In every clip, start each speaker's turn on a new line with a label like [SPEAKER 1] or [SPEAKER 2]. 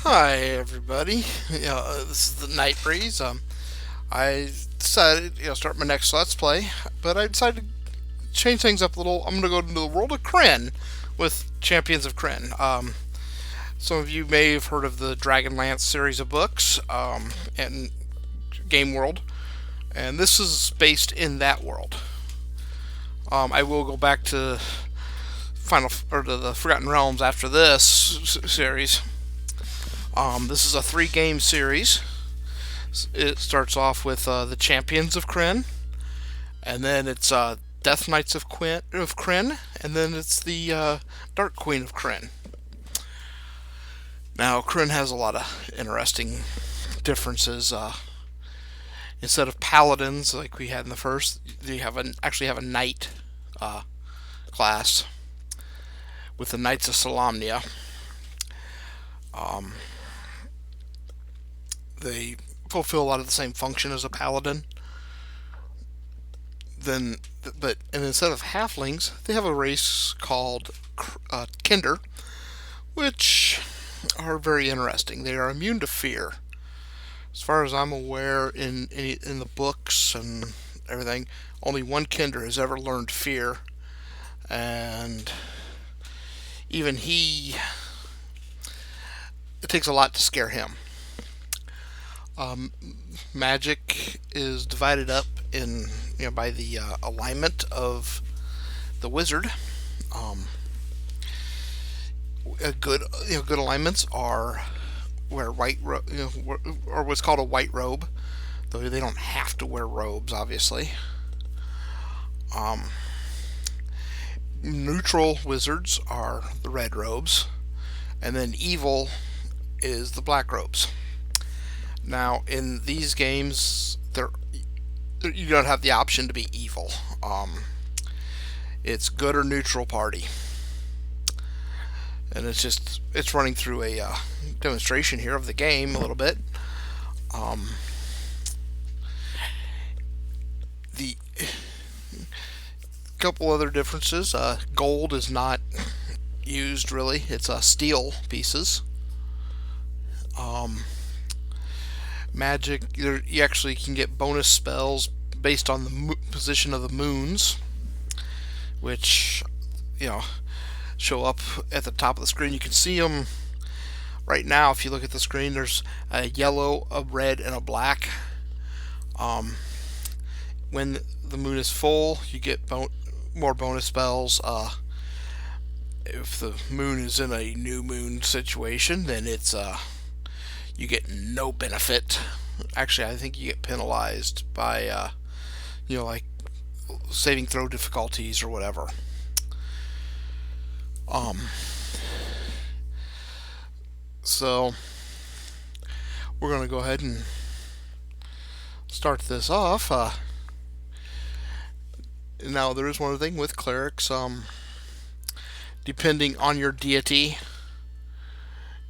[SPEAKER 1] Hi everybody. This is the Night Breeze. I decided start my next Let's Play, but I decided to change things up a little. I'm gonna go into the world of Krynn with Champions of Krynn. Some of you may have heard of the Dragonlance series of books and game world, and this is based in that world. I will go back to Final or to the Forgotten Realms after this series. This is a three-game series. It starts off with the Champions of Krynn, and then it's Death Knights of Krynn, and then it's the Dark Queen of Krynn. Now, Krynn has a lot of interesting differences. Instead of paladins like we had in the first, you actually have a knight class with the Knights of Solamnia. They fulfill a lot of the same function as a paladin. And instead of halflings, they have a race called Kinder, which are very interesting. They are immune to fear. As far as I'm aware, in the books and everything, only one Kinder has ever learned fear, and even it takes a lot to scare him. Magic is divided up in by the alignment of the wizard. Good alignments are wear or what's called a white robe, though they don't have to wear robes, obviously. Neutral wizards are the red robes, and then evil is the black robes. Now, in these games, you don't have the option to be evil. It's good or neutral party, and it's running through a demonstration here of the game a little bit. The couple other differences: gold is not used really; it's steel pieces. Magic, you actually can get bonus spells based on the position of the moons, which show up at the top of the screen. You can see them right now. If you look at the screen, there's a yellow, a red, and a black. When the moon is full, you get more bonus spells. If the moon is in a new moon situation, then you get no benefit. Actually, I think you get penalized by like saving throw difficulties or whatever. So we're going to go ahead and start this off. Now, there is one thing with clerics. Depending on your deity,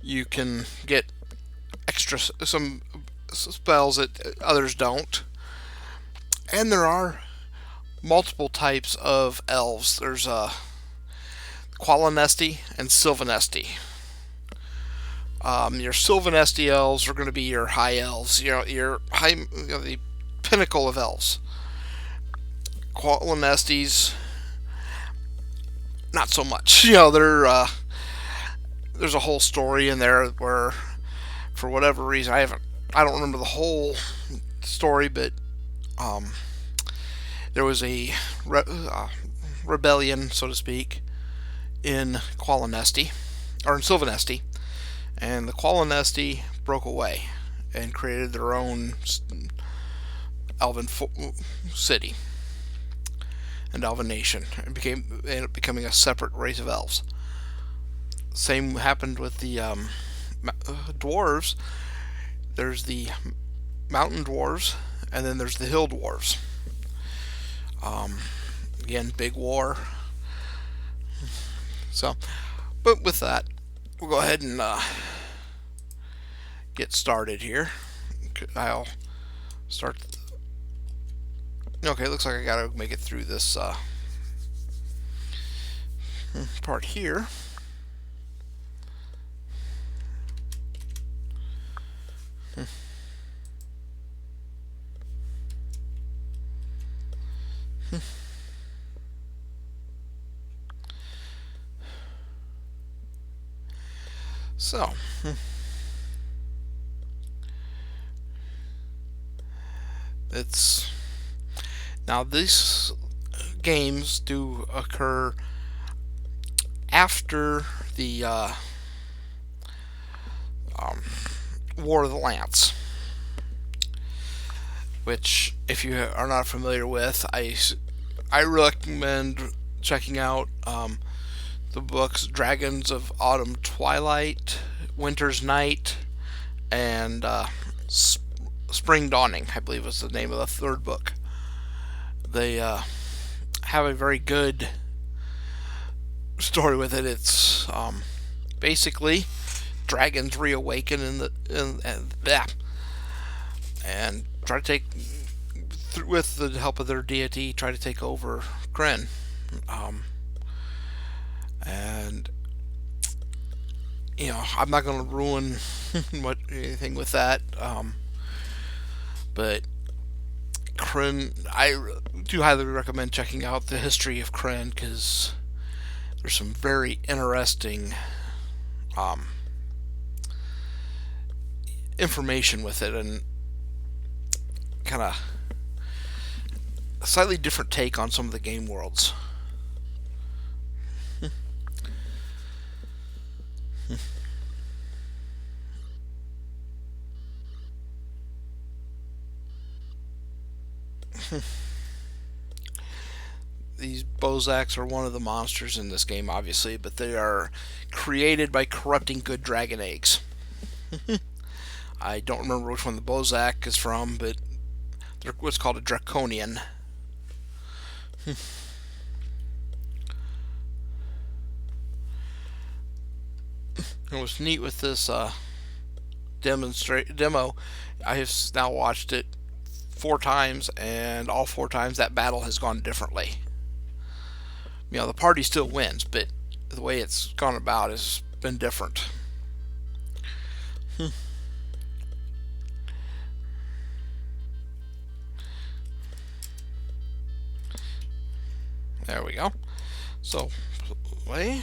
[SPEAKER 1] you can get some spells that others don't. And there are multiple types of elves. There's Qualinesti and Sylvanesti. Your Sylvanesti elves are going to be your high elves, your high, the pinnacle of elves. Qualinestis, not so much. There's a whole story in there where, for whatever reason, I don't remember the whole story, but there was a rebellion, so to speak, in Qualinesti, or in Sylvanesti, and the Qualinesti broke away and created their own elven city and elven nation, and ended up becoming a separate race of elves. Same happened with the dwarves. There's the mountain dwarves, and then there's the hill dwarves. Again, big war. So, but with that, we'll go ahead and get started here. I'll start. Okay, looks like I gotta make it through this part here. So, it's now these games do occur after the um, War of the Lance, which, if you are not familiar with, I recommend checking out the books Dragons of Autumn Twilight, Winter's Night, and Spring Dawning, I believe was the name of the third book. They have a very good story with it. It's basically dragons reawaken and try to take, with the help of their deity, try to take over Krynn. Um, and I'm not going to ruin anything with that. But Krynn, I do highly recommend checking out the history of Krynn because there's some very interesting um, information with it, and kind of a slightly different take on some of the game worlds. These Bozaks are one of the monsters in this game, obviously, but they are created by corrupting good dragon eggs. I don't remember which one the Bozak is from, but they're what's called a draconian. And what's neat with this demo, I have now watched it 4 times, and all 4 times that battle has gone differently. The party still wins, but the way it's gone about has been different. There we go. So, we're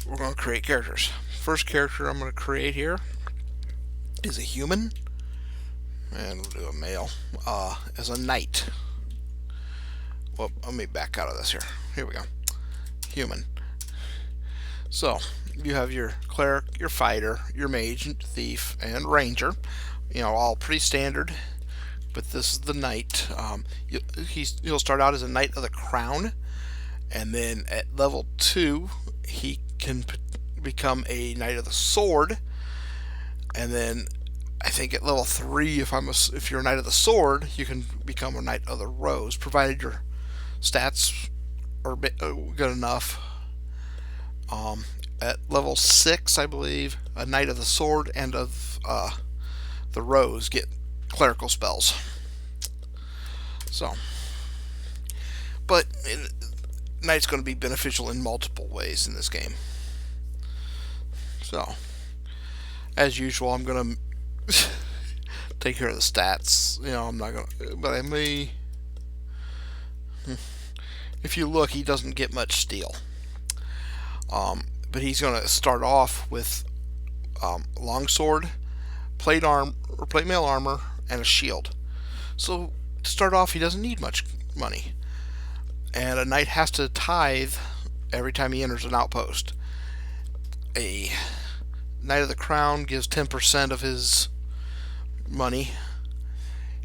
[SPEAKER 1] going to create characters. First character I'm going to create here is a human, and we'll do a male as a knight. Well, let me back out of this here. Here we go. Human. So, you have your cleric, your fighter, your mage, thief, and ranger. All pretty standard. But this is the knight. He'll start out as a knight of the crown, and then at level 2, he can become a knight of the sword, and then I think at level 3, if you're a knight of the sword, you can become a knight of the rose, provided your stats are good enough. At level 6, I believe, a knight of the sword and of the rose get clerical spells. So, but knight's going to be beneficial in multiple ways in this game. So, as usual, I'm going to take care of the stats. I'm not going to, but I may. If you look, he doesn't get much steel. But he's going to start off with longsword, plate mail armor, and a shield. So to start off, he doesn't need much money. And a knight has to tithe every time he enters an outpost. A knight of the crown gives 10% of his money.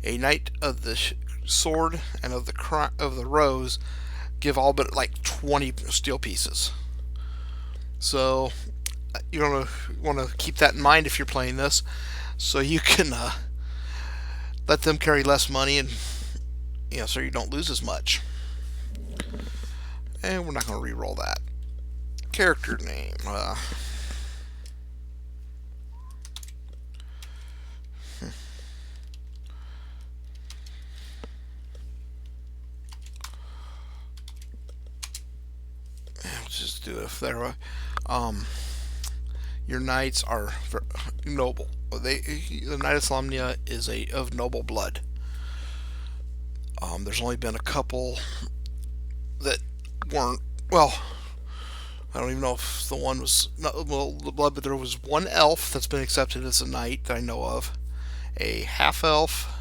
[SPEAKER 1] A knight of the sword and of the rose give all but like 20 steel pieces. So you're going to want to keep that in mind if you're playing this, so you can let them carry less money, and so you don't lose as much. And we're not going to re-roll that. Character name. Let's just do it if there. your knights are noble. The Knight of Solamnia is of noble blood. There's only been a couple that weren't. Well, I don't even know if the one was not well the blood, but there was one elf that's been accepted as a knight that I know of. A half elf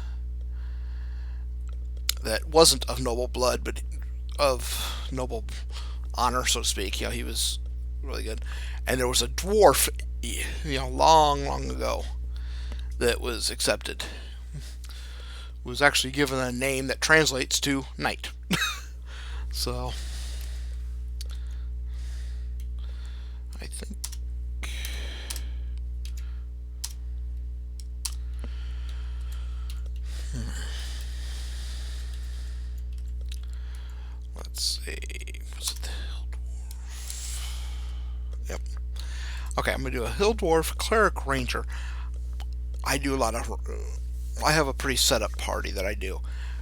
[SPEAKER 1] that wasn't of noble blood, but of noble honor, so to speak. He was really good. And there was a dwarf, long ago that was accepted. Was actually given a name that translates to knight. So I think let's see. Was it the Hill Dwarf? Yep. Okay, I'm gonna do a Hill Dwarf, Cleric, Ranger. I do a lot of. I have a pretty set up party that I do.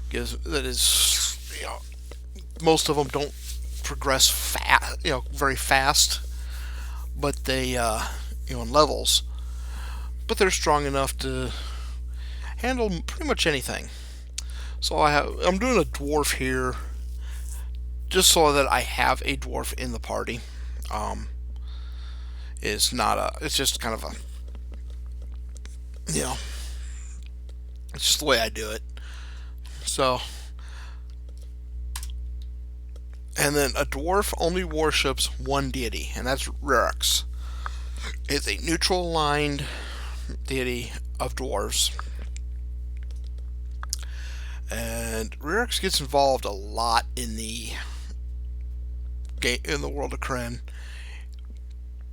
[SPEAKER 1] Because that is, most of them don't progress very fast, but they, in levels, but they're strong enough to handle pretty much anything. So I'm doing a dwarf here, just so that I have a dwarf in the party. It's just kind of a, it's just the way I do it. So, and then a dwarf only worships one deity, and that's Ryrix. It's a neutral aligned deity of dwarves. And Ryrix gets involved a lot in the game, in the world of Krynn,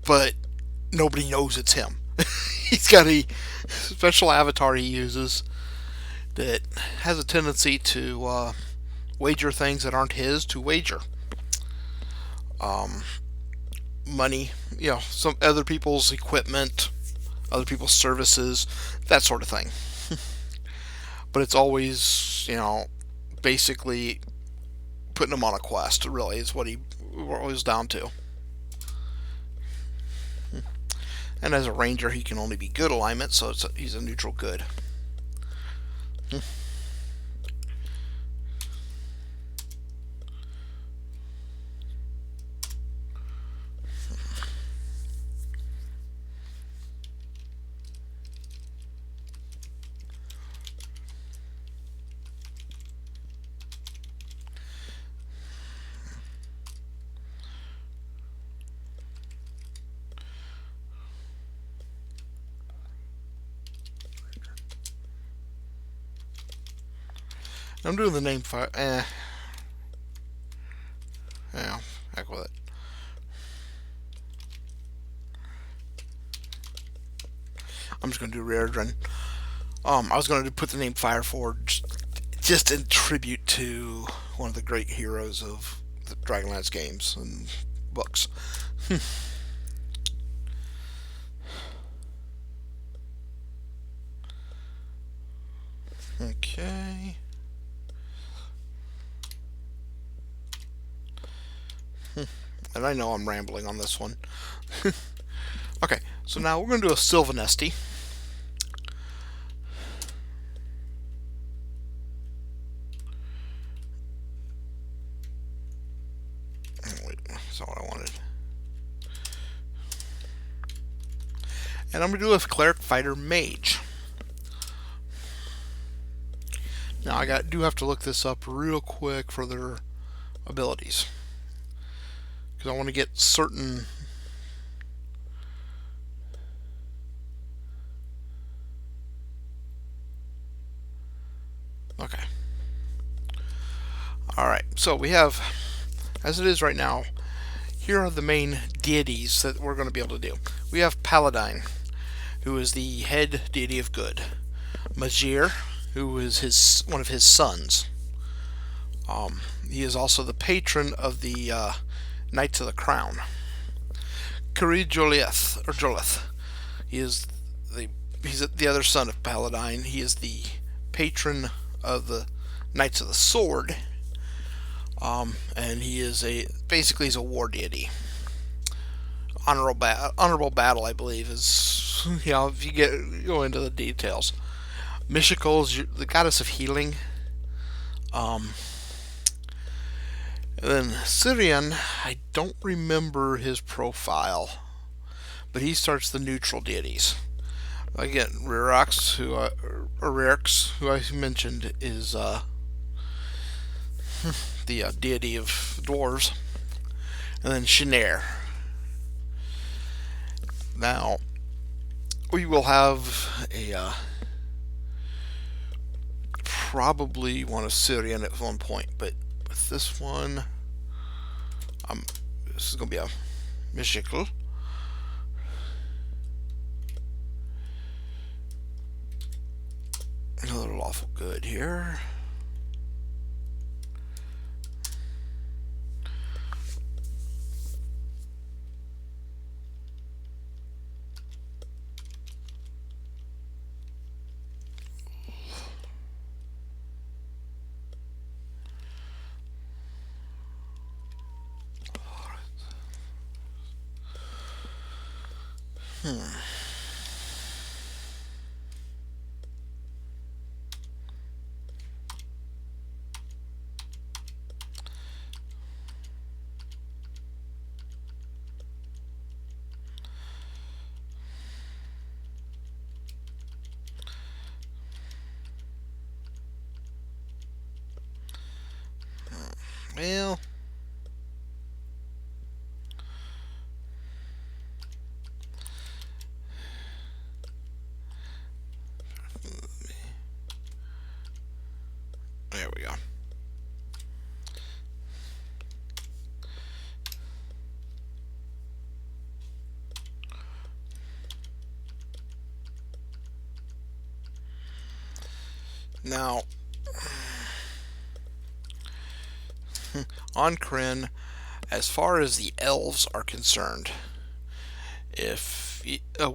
[SPEAKER 1] but nobody knows it's him. He's got a special avatar he uses that has a tendency to wager things that aren't his to wager. Money, some other people's equipment, other people's services, that sort of thing. But it's always, basically putting him on a quest, really, is what we're always down to. And as a ranger, he can only be good alignment, so he's a neutral good. I'm doing the name file. Yeah, heck with it. I'm just going to do Raredren. I was going to put the name Fireforge just in tribute to one of the great heroes of the Dragonlance games and books. Okay. And I know I'm rambling on this one. Okay, so now we're going to do a Sylvanesti. Wait, that's not what I wanted. And I'm going to do a Cleric, Fighter, Mage. Now I do have to look this up real quick for their abilities, because I want to get certain. Okay. Alright, so we have, as it is right now, here are the main deities that we're going to be able to do. We have Paladine, who is the head deity of good. Magir, who is one of his sons. He is also the patron of the Knights of the Crown. Kari Jolith, he's the other son of Paladine. He is the patron of the Knights of the Sword, and he is basically he's a war deity. honorable battle, I believe, is if you go into the details. Mishikal is the goddess of healing. Um, and then Syrian, I don't remember his profile, but he starts the neutral deities. Again, Rirax, who I mentioned, is the deity of dwarves, and then Shanair. Now, we will have a probably one of Syrian at one point, but with this one, this is going to be a Michical. Another lawful good here. Well, there we go. Now, on Krynn, as far as the elves are concerned, if a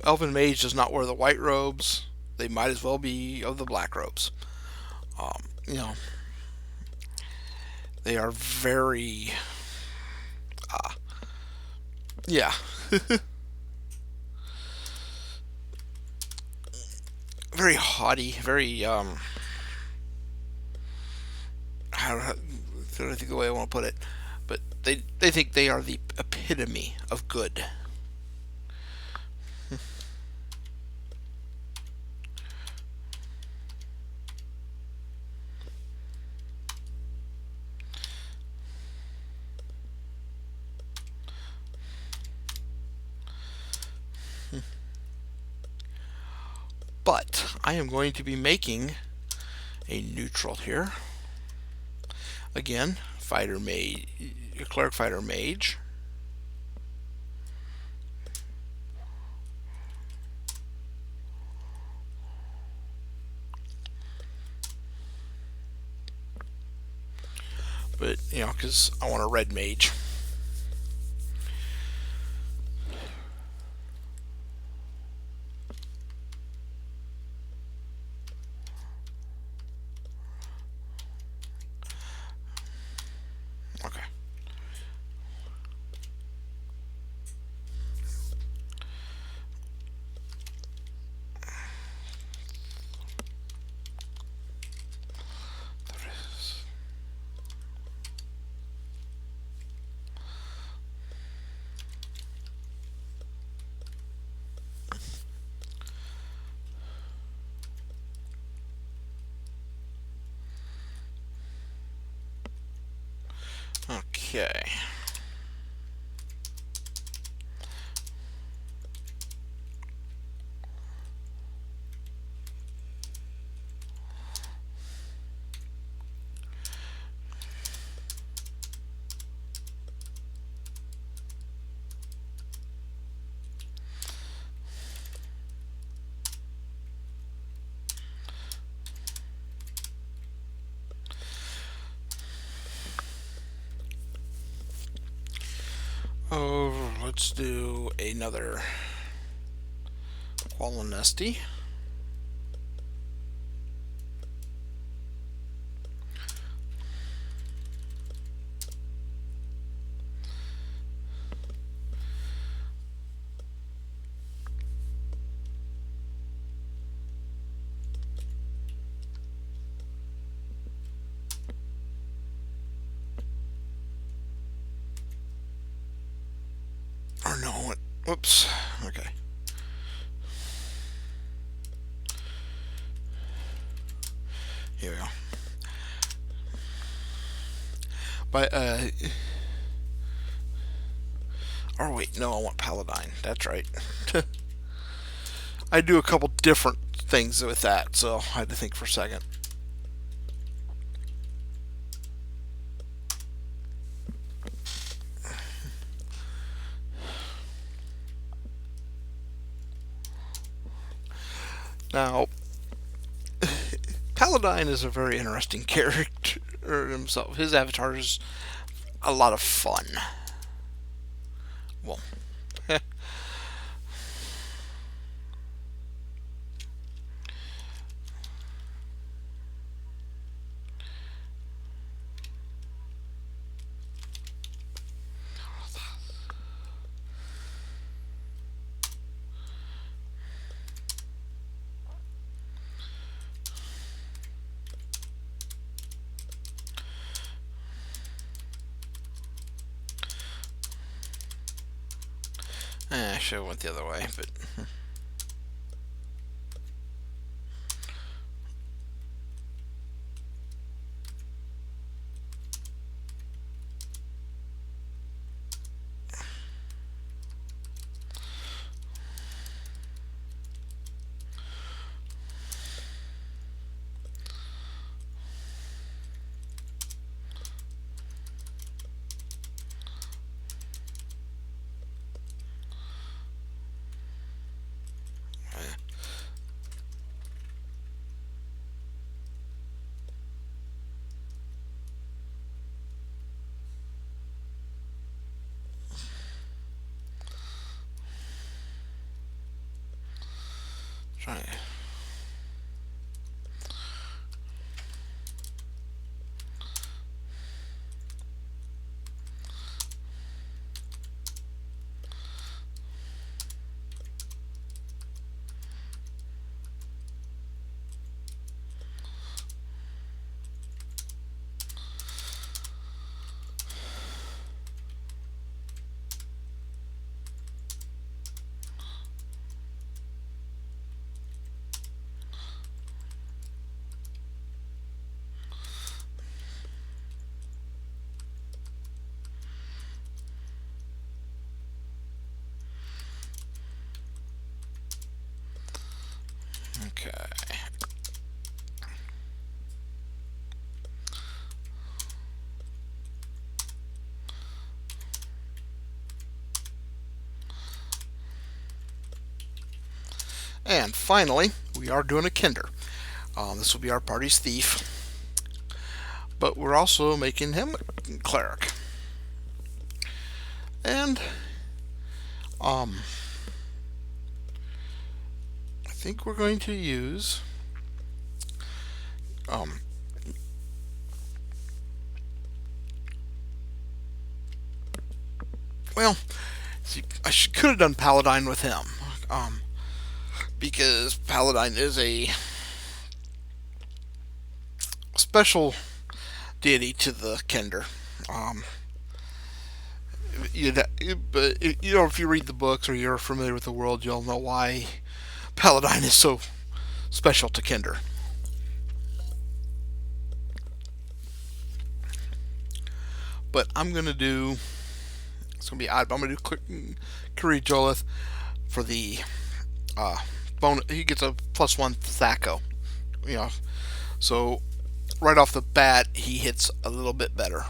[SPEAKER 1] elven mage does not wear the white robes, they might as well be of the black robes. You know, they are very, yeah, very haughty, very I don't know, I think the way I want to put it, but they think they are the epitome of good. But I am going to be making a neutral here. Again, fighter mage, cleric fighter mage. But, because I want a red mage. Okay. Okay. Oh, let's do another Qualinesti. Whoops. Okay. Here we go. But or wait, no, I want Paladine. That's right. I do a couple different things with that, so I had to think for a second. Now, Paladine is a very interesting character himself. His avatar is a lot of fun. Well, I should have went the other way, but try. Okay. And finally, we are doing a Kinder. This will be our party's thief, but we're also making him a cleric. And I think we're going to use um, well, see, could have done Paladine with him, because Paladine is a special deity to the Kinder. But if you read the books or you're familiar with the world, you'll know why Paladine is so special to Kinder. But I'm gonna do. It's gonna be odd, but I'm gonna do Kiri Jolith for the bonus. He gets a +1 Thaco. You know, so right off the bat, he hits a little bit better.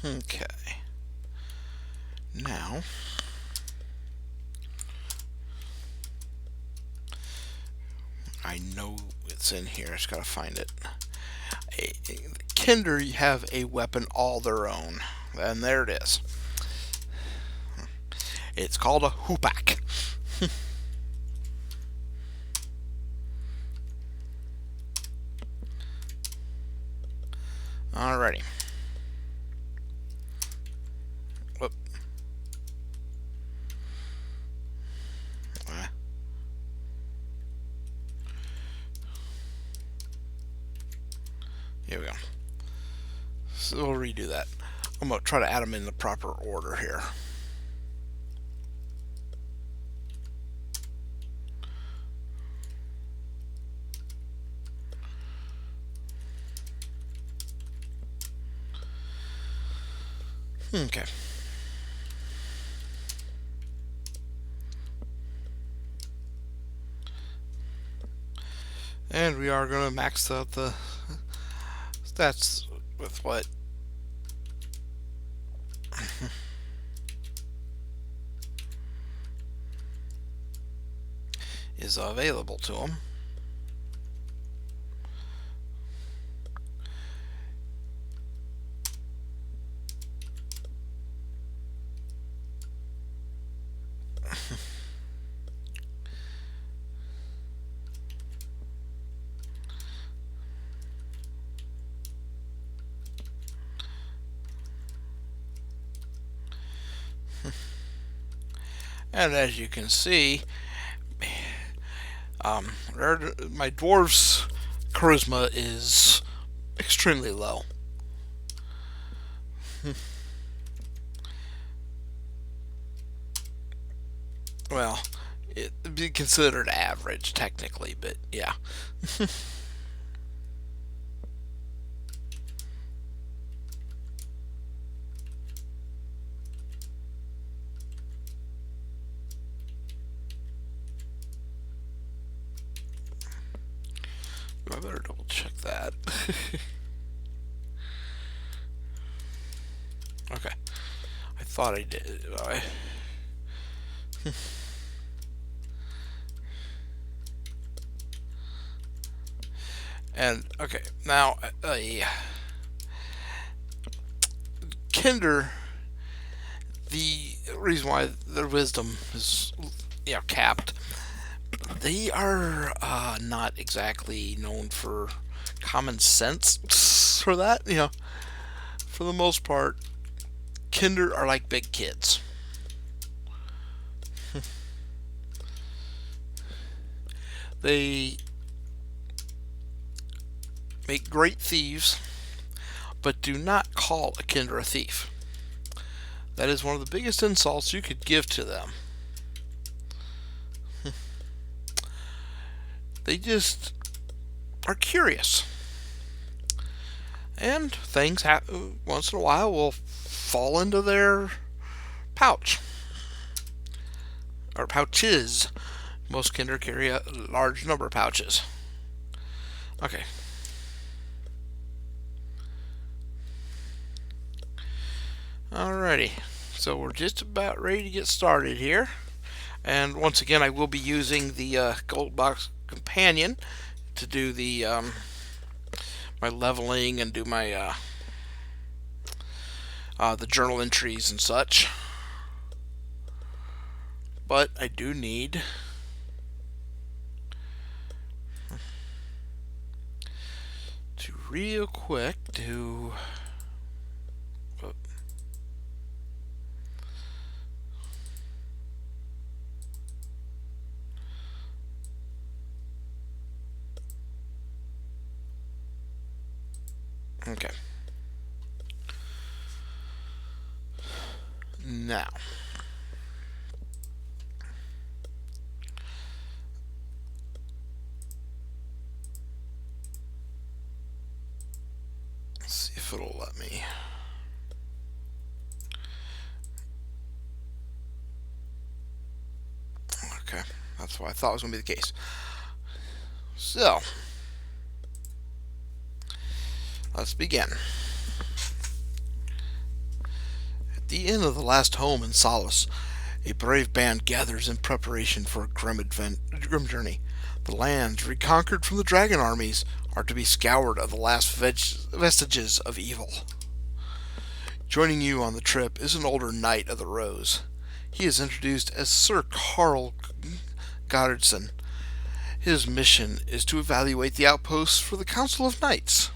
[SPEAKER 1] Okay. Now, I know it's in here. I just gotta find it. Kinder have a weapon all their own, and there it is. It's called a hoopak. Alrighty. Whoop. Here we go. So we'll redo that. I'm going to try to add them in the proper order here. Okay. And we are going to max out the stats with what is available to them. And as you can see, my dwarf's charisma is extremely low. Well, it'd be considered average technically, but yeah. I better double check that. Okay. I thought I did. And, okay, now, Kinder, the reason why their wisdom is, capped, they are not exactly known for common sense for that. For the most part, Kinder are like big kids. They make great thieves, but do not call a Kinder a thief. That is one of the biggest insults you could give to them. They just are curious. And things once in a while will fall into their pouch. Or pouches. Most Kinder carry a large number of pouches. Okay. Alrighty. So we're just about ready to get started here. And once again, I will be using the Gold Box Companion to do the my leveling and do my the journal entries and such. But I do need to real quick do okay. Now, let's see if it'll let me. Okay, that's what I thought was going to be the case. So, let's begin. At the end of the last home in Solace, a brave band gathers in preparation for a grim journey. The lands reconquered from the dragon armies are to be scoured of the last vestiges of evil. Joining you on the trip is an older knight of the Rose. He is introduced as Sir Carl Goddardson. His mission is to evaluate the outposts for the Council of Knights.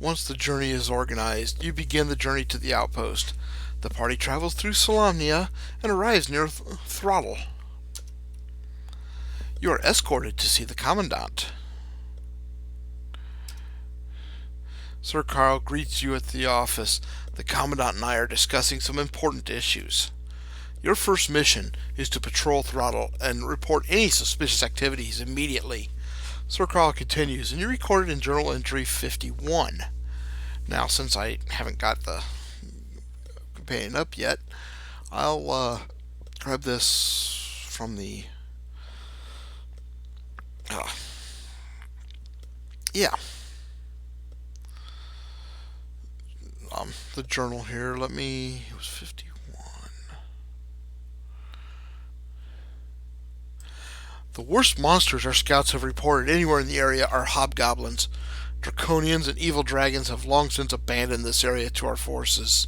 [SPEAKER 1] Once the journey is organized, you begin the journey to the outpost. The party travels through Solamnia and arrives near Throttle. You are escorted to see the Commandant. Sir Carl greets you at the office. The Commandant and I are discussing some important issues. Your first mission is to patrol Throttle and report any suspicious activities immediately. Sir Carl continues, and you recorded in Journal Entry 51. Now, since I haven't got the companion up yet, I'll grab this from the... the journal here. It was 51. The worst monsters our scouts have reported anywhere in the area are hobgoblins. Draconians and evil dragons have long since abandoned this area to our forces.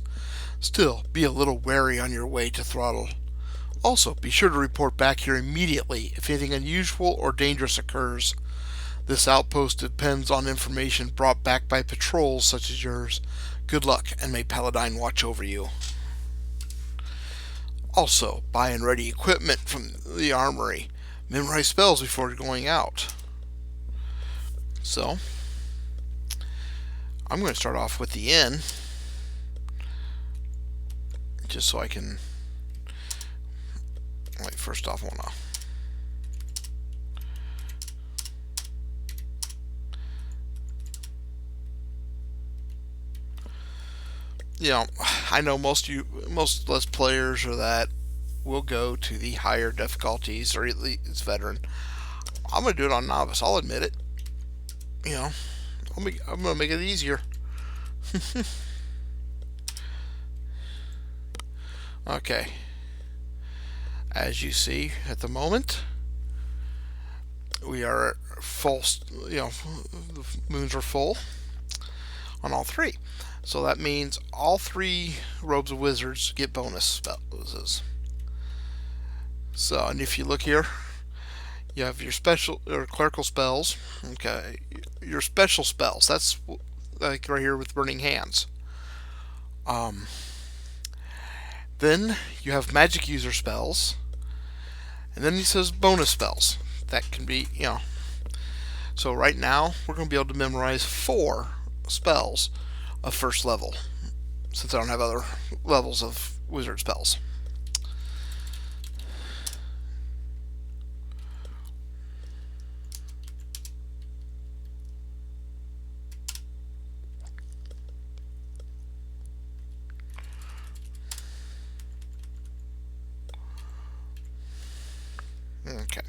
[SPEAKER 1] Still, be a little wary on your way to Throttle. Also, be sure to report back here immediately if anything unusual or dangerous occurs. This outpost depends on information brought back by patrols such as yours. Good luck, and may Paladine watch over you. Also, buy and ready equipment from the armory. Memorize spells before going out. So, I'm going to start off with the inn, just so I can, first off I want to I know most Let's Players or that will go to the higher difficulties, or at least veteran. I'm going to do it on novice. I'll admit it. I'm going to make it easier. Okay. As you see at the moment, we are full. The moons are full on all three. So that means all three robes of wizards get bonus spells. So, and if you look here, you have your special or clerical spells. Okay, your special spells. That's like right here with Burning Hands. Then you have magic user spells, and then he says bonus spells. That can be, So right now we're going to be able to memorize 4 spells of first level, since I don't have other levels of wizard spells. Okay.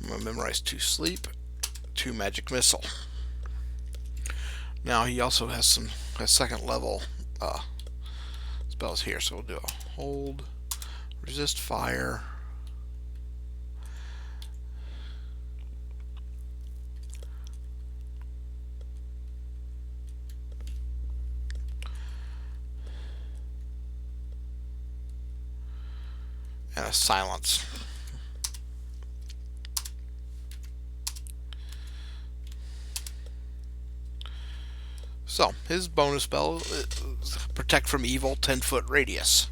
[SPEAKER 1] I'm going to memorize 2 sleep, 2 magic missile. Now he also has a second level spells here, so we'll do a hold, resist fire, and a silence. So, his bonus spell is Protect from Evil, 10-foot radius.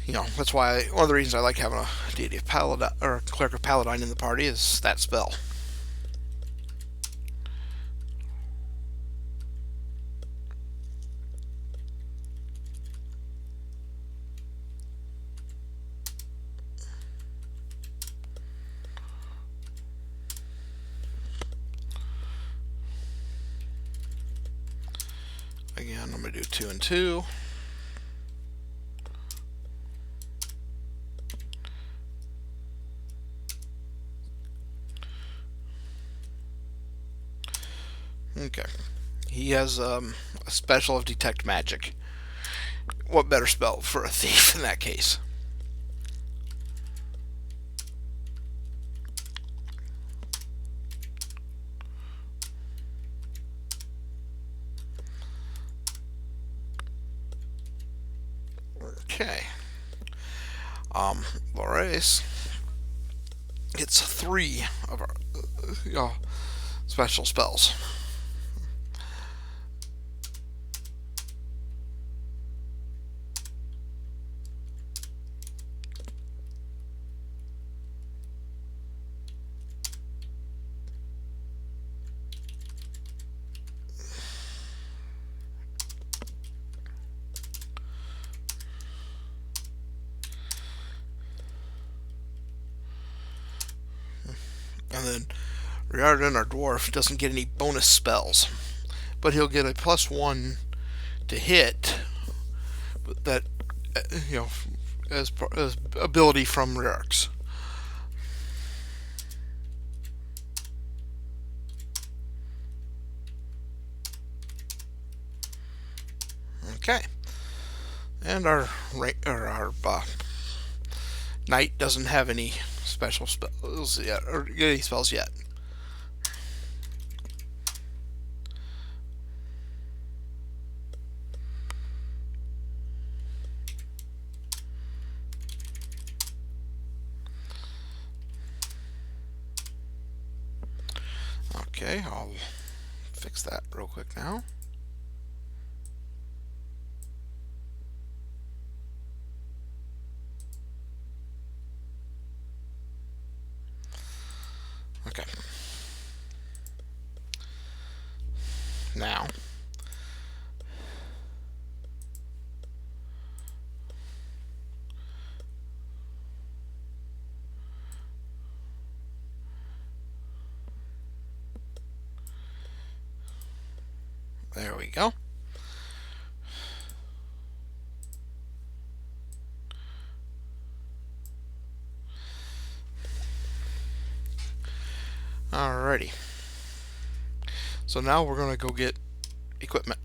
[SPEAKER 1] That's why one of the reasons I like having a deity of Paladine or Cleric of Paladine in the party is that spell. Again, I'm going to do 2 and 2. Okay. He has a special of Detect Magic. What better spell for a thief in that case? Okay. Lorace gets 3 of our special spells. And then Riordan, our dwarf, doesn't get any bonus spells, but he'll get a +1 to hit. That you know, as ability from Rarix. Okay, and our knight doesn't have any special spells yet, or any spells yet. Okay, I'll fix that real quick now. Okay. Now, there we go. Alrighty. So now we're going to go get equipment.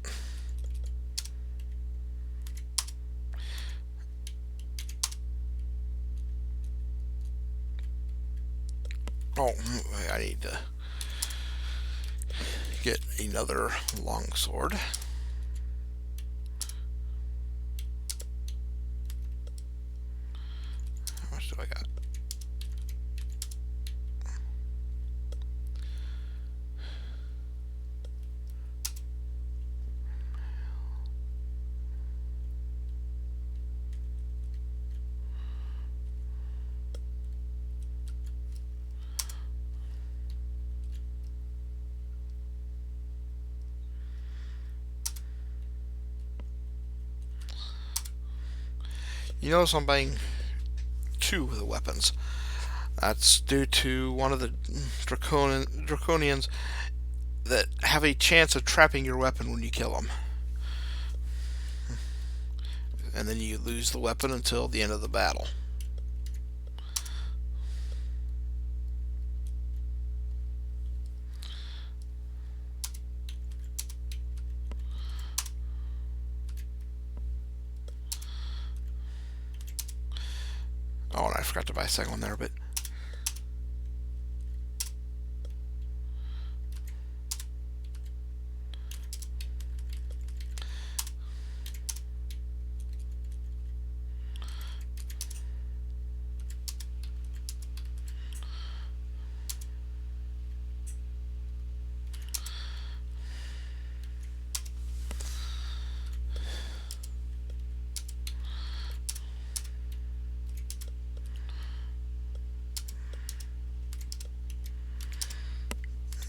[SPEAKER 1] Oh, I need to get another longsword. How much do I got? You notice I'm buying 2 of the weapons. That's due to one of the draconians that have a chance of trapping your weapon when you kill them. And then you lose the weapon until the end of the battle. Oh, and I forgot to buy a second one there, but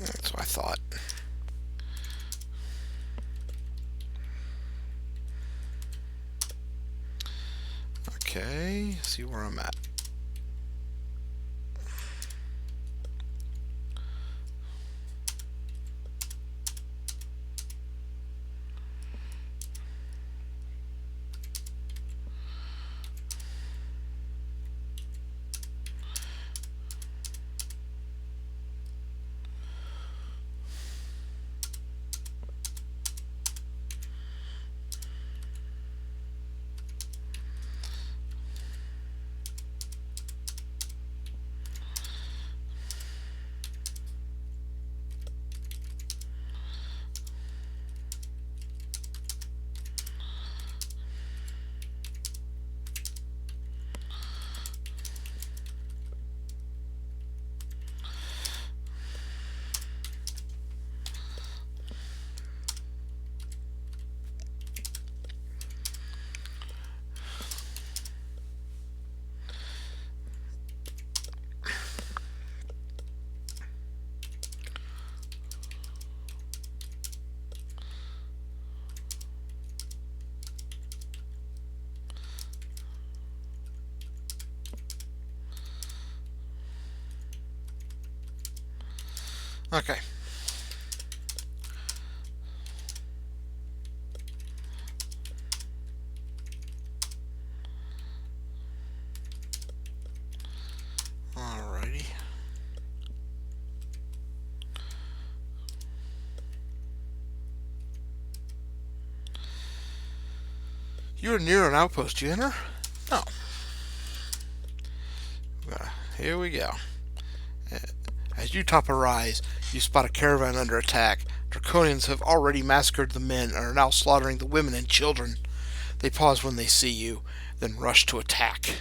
[SPEAKER 1] that's what I thought. Okay, see where I'm at. Okay. Alrighty. You are near an outpost. You enter? No. Here we go. As you top a rise, you spot a caravan under attack. Draconians have already massacred the men and are now slaughtering the women and children. They pause when they see you, then rush to attack.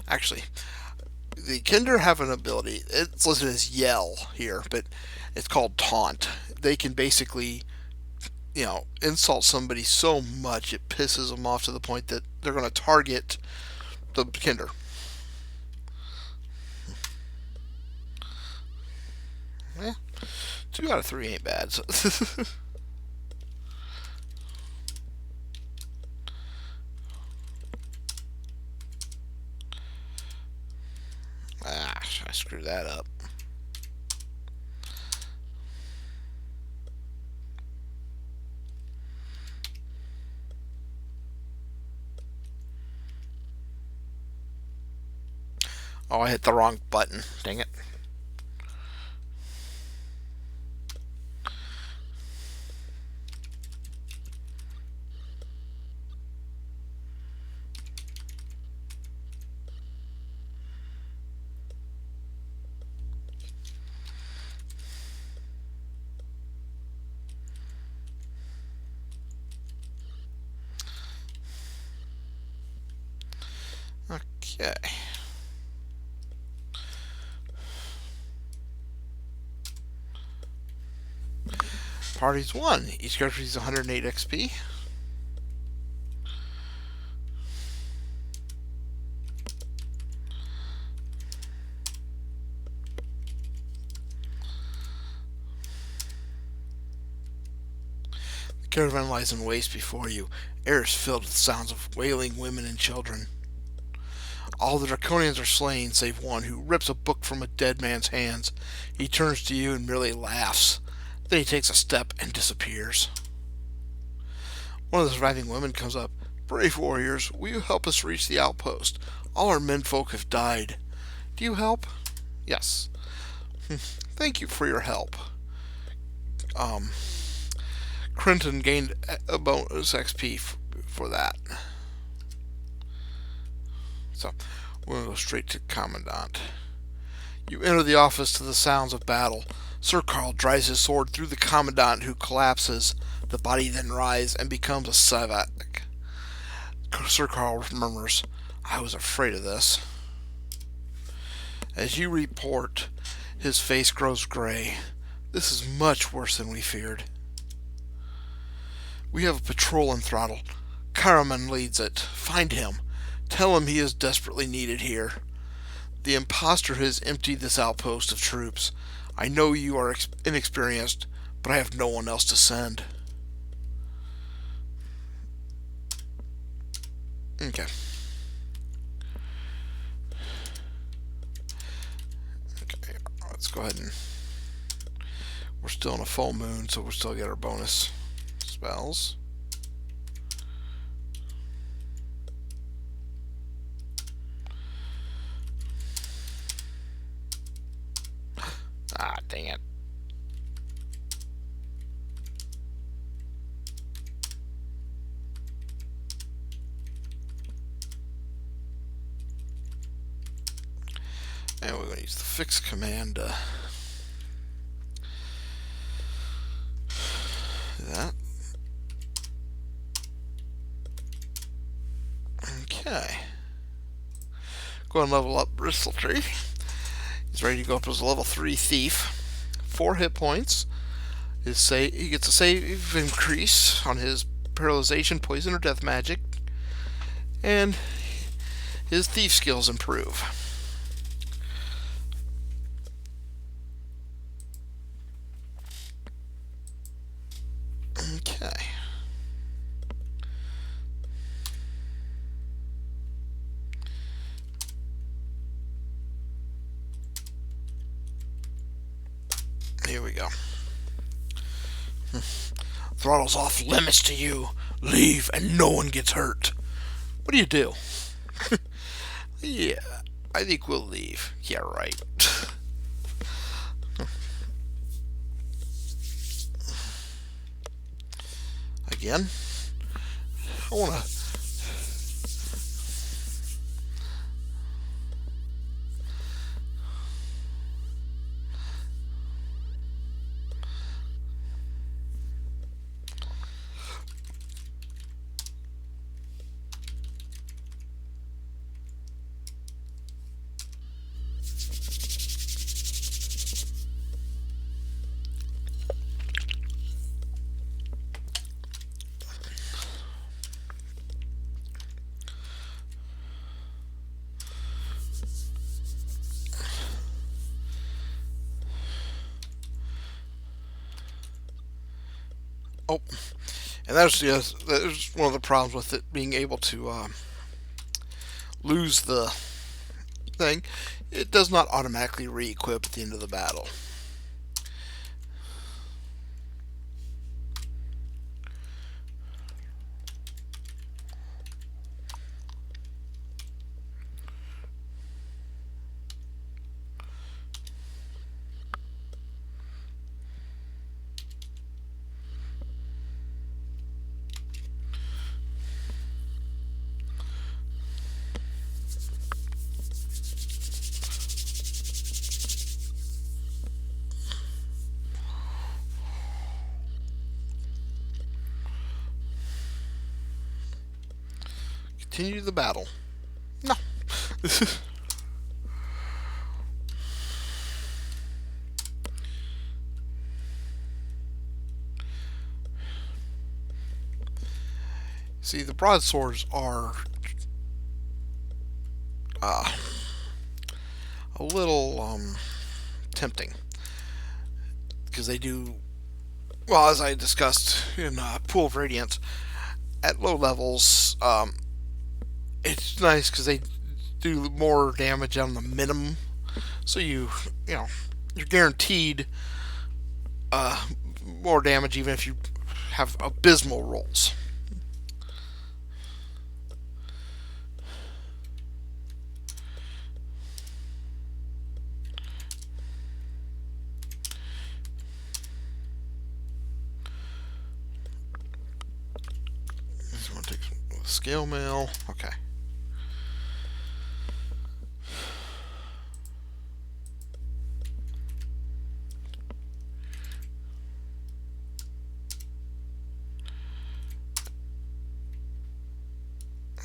[SPEAKER 1] Actually, the Kinder have an ability. It's listed as Yell here, but it's called Taunt. They can basically, insult somebody so much it pisses them off to the point that they're going to target the Kinder. Yeah, 2 out of 3 ain't bad. So I screwed that up. Oh, I hit the wrong button. Dang it. Okay. Parties 1. Each character receives 108 XP. The caravan lies in waste before you. Air is filled with sounds of wailing women and children. All the Draconians are slain, save one, who rips a book from a dead man's hands. He turns to you and merely laughs. Then he takes a step and disappears. One of the surviving women comes up. Brave warriors, will you help us reach the outpost? All our menfolk have died. Do you help? Yes. Thank you for your help. Krynn gained a bonus XP for that. So, we're going to go straight to Commandant. You enter the office to the sounds of battle. Sir Carl drives his sword through the Commandant, who collapses. The body then rises and becomes a savage. Sir Carl murmurs, I was afraid of this. As you report, his face grows gray. This is much worse than we feared. We have a patrol in throttle. Karaman leads it. Find him. Tell him he is desperately needed here. The impostor has emptied this outpost of troops. I know you are inexperienced, but I have no one else to send. Okay. Okay, let's go ahead and... We're still in a full moon, so we'll still get our bonus spells. Ah, dang it. And we're going to use the fix command to do that. Okay. Go and level up Bristletree. He's ready to go up as a level 3 thief. 4 hit points. He gets a save increase on his paralyzation, poison, or death magic. And his thief skills improve. Okay. Here we go. Throttle's off limits to you. Leave and no one gets hurt. What do you do? Yeah, I think we'll leave. Yeah, right. Again, I want to. Oh, and that's one of the problems with it being able to lose the thing. It does not automatically re-equip at the end of the battle. Continue the battle. No. See, the broadswords are a little tempting because they do well, as I discussed in Pool of Radiance. At low levels, it's nice because they do more damage on the minimum, so you're guaranteed more damage even if you have abysmal rolls. Take scale mail. Okay.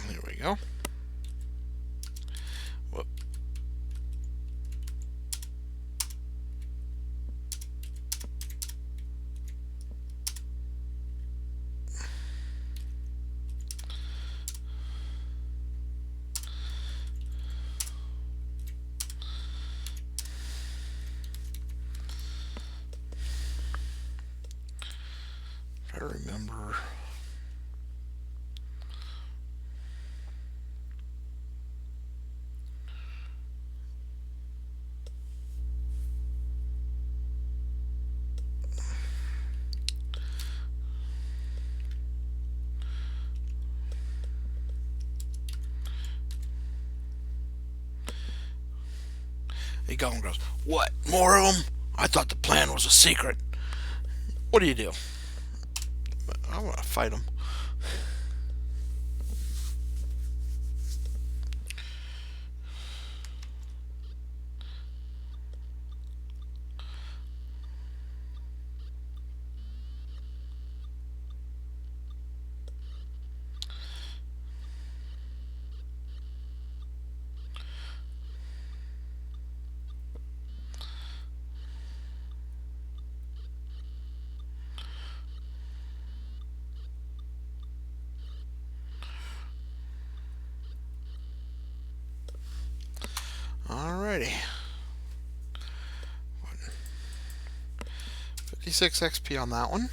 [SPEAKER 1] There we go. Whoop. I remember. He goes and goes, "What? More of them? I thought the plan was a secret." What do you do? I want to fight him. Alrighty. 56 XP on that one.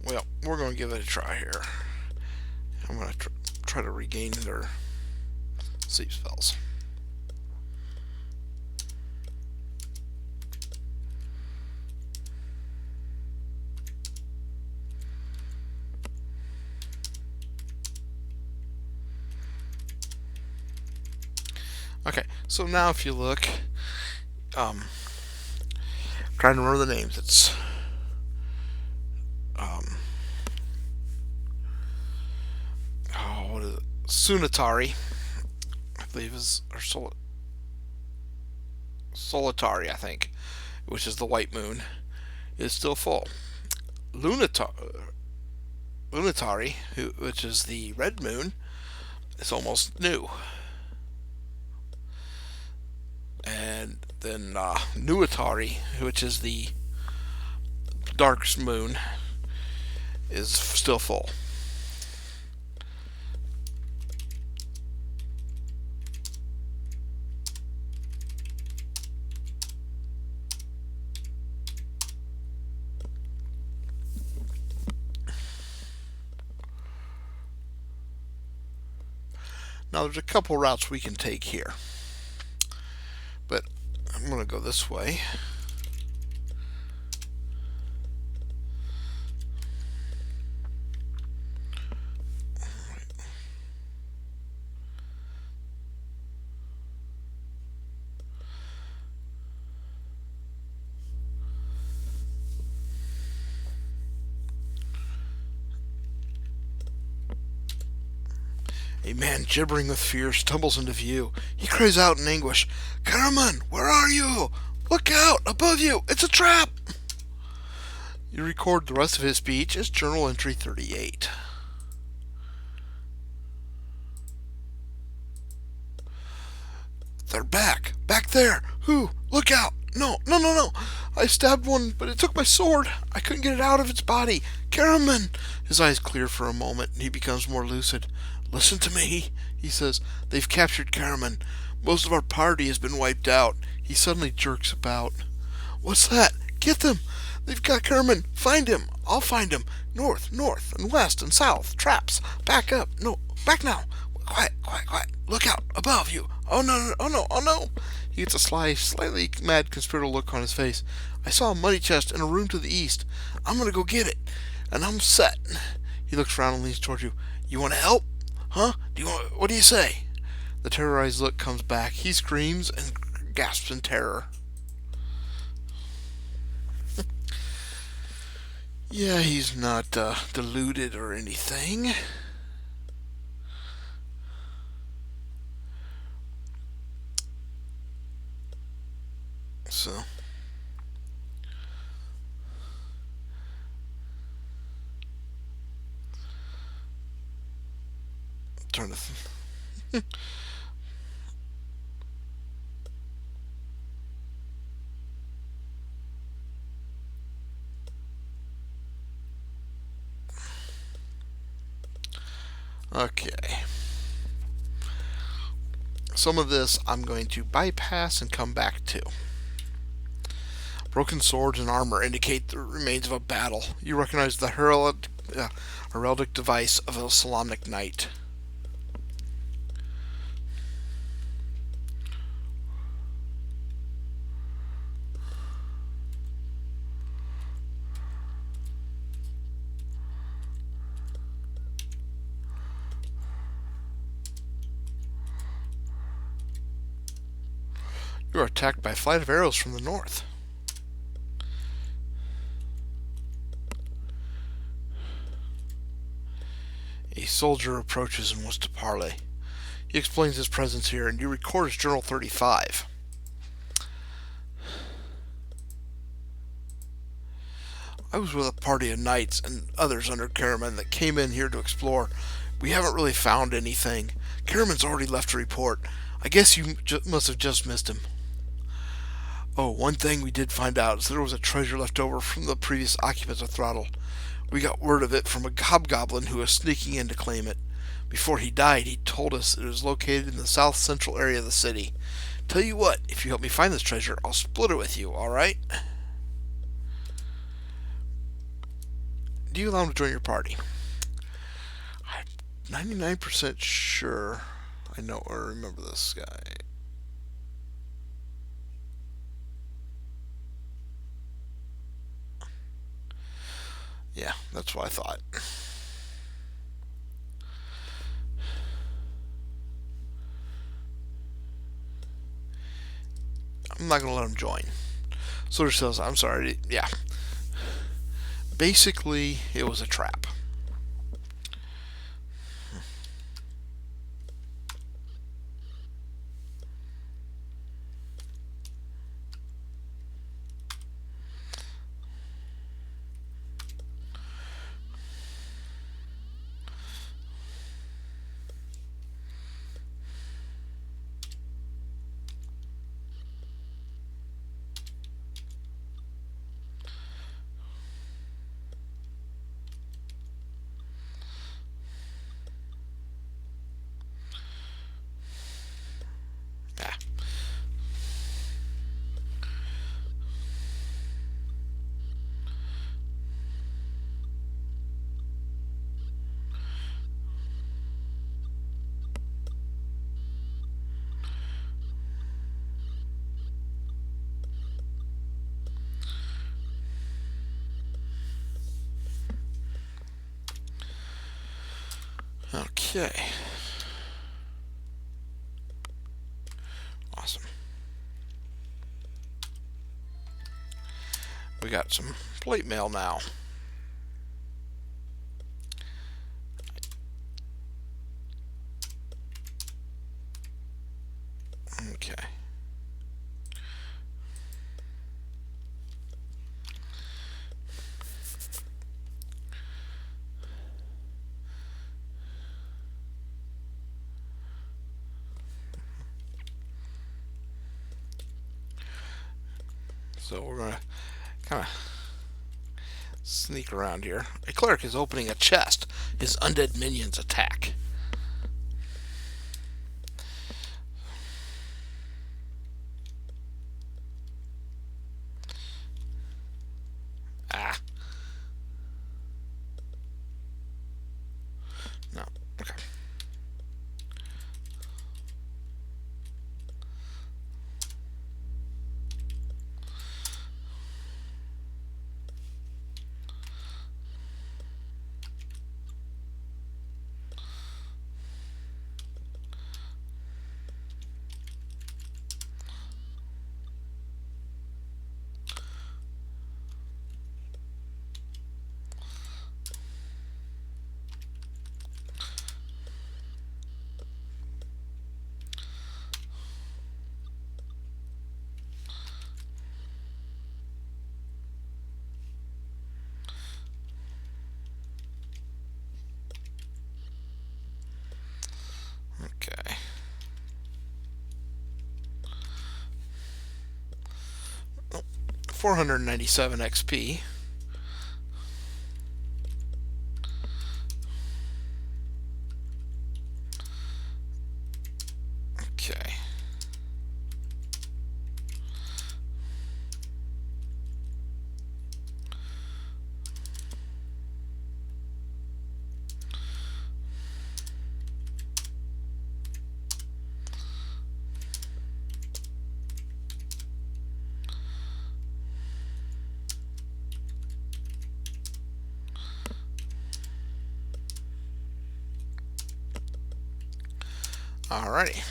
[SPEAKER 1] Well, we're going to give it a try here. I'm going to try to regain their sleep spells. Okay, so now if you look, trying to remember the names. It's what is it? Sunatari, I believe is, or Solitari, I think, which is the white moon, is still full. Lunatari, which is the red moon, is almost new. And then Nuatari, which is the dark moon, is still full. Now there's a couple routes we can take here, but I'm going to go this way. A man gibbering with fear stumbles into view. He cries out in anguish, "Karaman, where are you? Look out! Above you! It's a trap!" You record the rest of his speech as Journal Entry 38. They're back! Back there! Who? Look out! No, no, no, no! I stabbed one, but it took my sword. I couldn't get it out of its body. Karaman! His eyes clear for a moment, and he becomes more lucid. "Listen to me," he says. "They've captured Karaman. Most of our party has been wiped out." He suddenly jerks about. "What's that? Get them! They've got Karaman. Find him. I'll find him. North, north, and west, and south. Traps. Back up. No, back now. Quiet, quiet, quiet. Look out. Above you. Oh, no, no, oh, no, oh, no." He gets a slightly mad conspiratorial look on his face. "I saw a money chest in a room to the east. I'm going to go get it. And I'm set." He looks around and leans toward you. "You want to help? Huh? What do you say?" The terrorized look comes back. He screams and gasps in terror. Yeah, he's not deluded or anything. So turn to okay. Some of this I'm going to bypass and come back to. Broken swords and armor indicate the remains of a battle. You recognize the heraldic device of a Solomnic knight. You are attacked by a flight of arrows from the north. A soldier approaches and wants to parley. He explains his presence here, and you record his Journal 35. I was with a party of knights and others under Caraman that came in here to explore. We haven't really found anything. Caraman's already left a report. I guess you must have just missed him. Oh, one thing we did find out is there was a treasure left over from the previous occupants of Throttle. We got word of it from a hobgoblin who was sneaking in to claim it. Before he died, he told us it was located in the south central area of the city. Tell you what, if you help me find this treasure, I'll split it with you, alright? Do you allow him to join your party? I'm 99% sure I know or remember this guy. Yeah, that's what I thought. I'm not going to let him join. Soldier says, I'm sorry. Yeah. Basically, it was a trap. Ah. Okay. Awesome. We got some plate mail now. Okay. So we're going to kind of sneak around here. A cleric is opening a chest. His undead minions attack. Ah. No. Okay. Okay. Oh, 497 XP. Okay. Alrighty.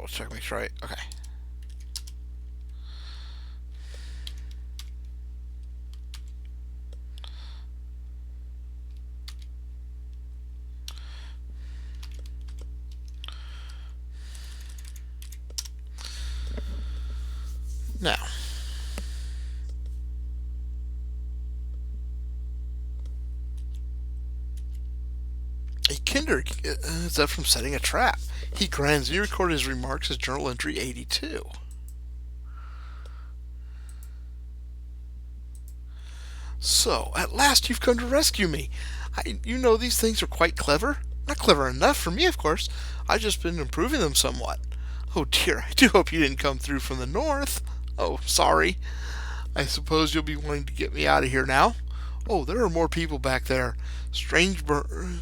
[SPEAKER 1] double check, make sure okay. Now, a kinder is that from setting a trap. He grins. You record his remarks as journal entry 82. So, at last you've come to rescue me. You know these things are quite clever. Not clever enough for me, of course. I've just been improving them somewhat. Oh dear, I do hope you didn't come through from the north. Oh, sorry. I suppose you'll be wanting to get me out of here now. Oh, there are more people back there. Strangeborn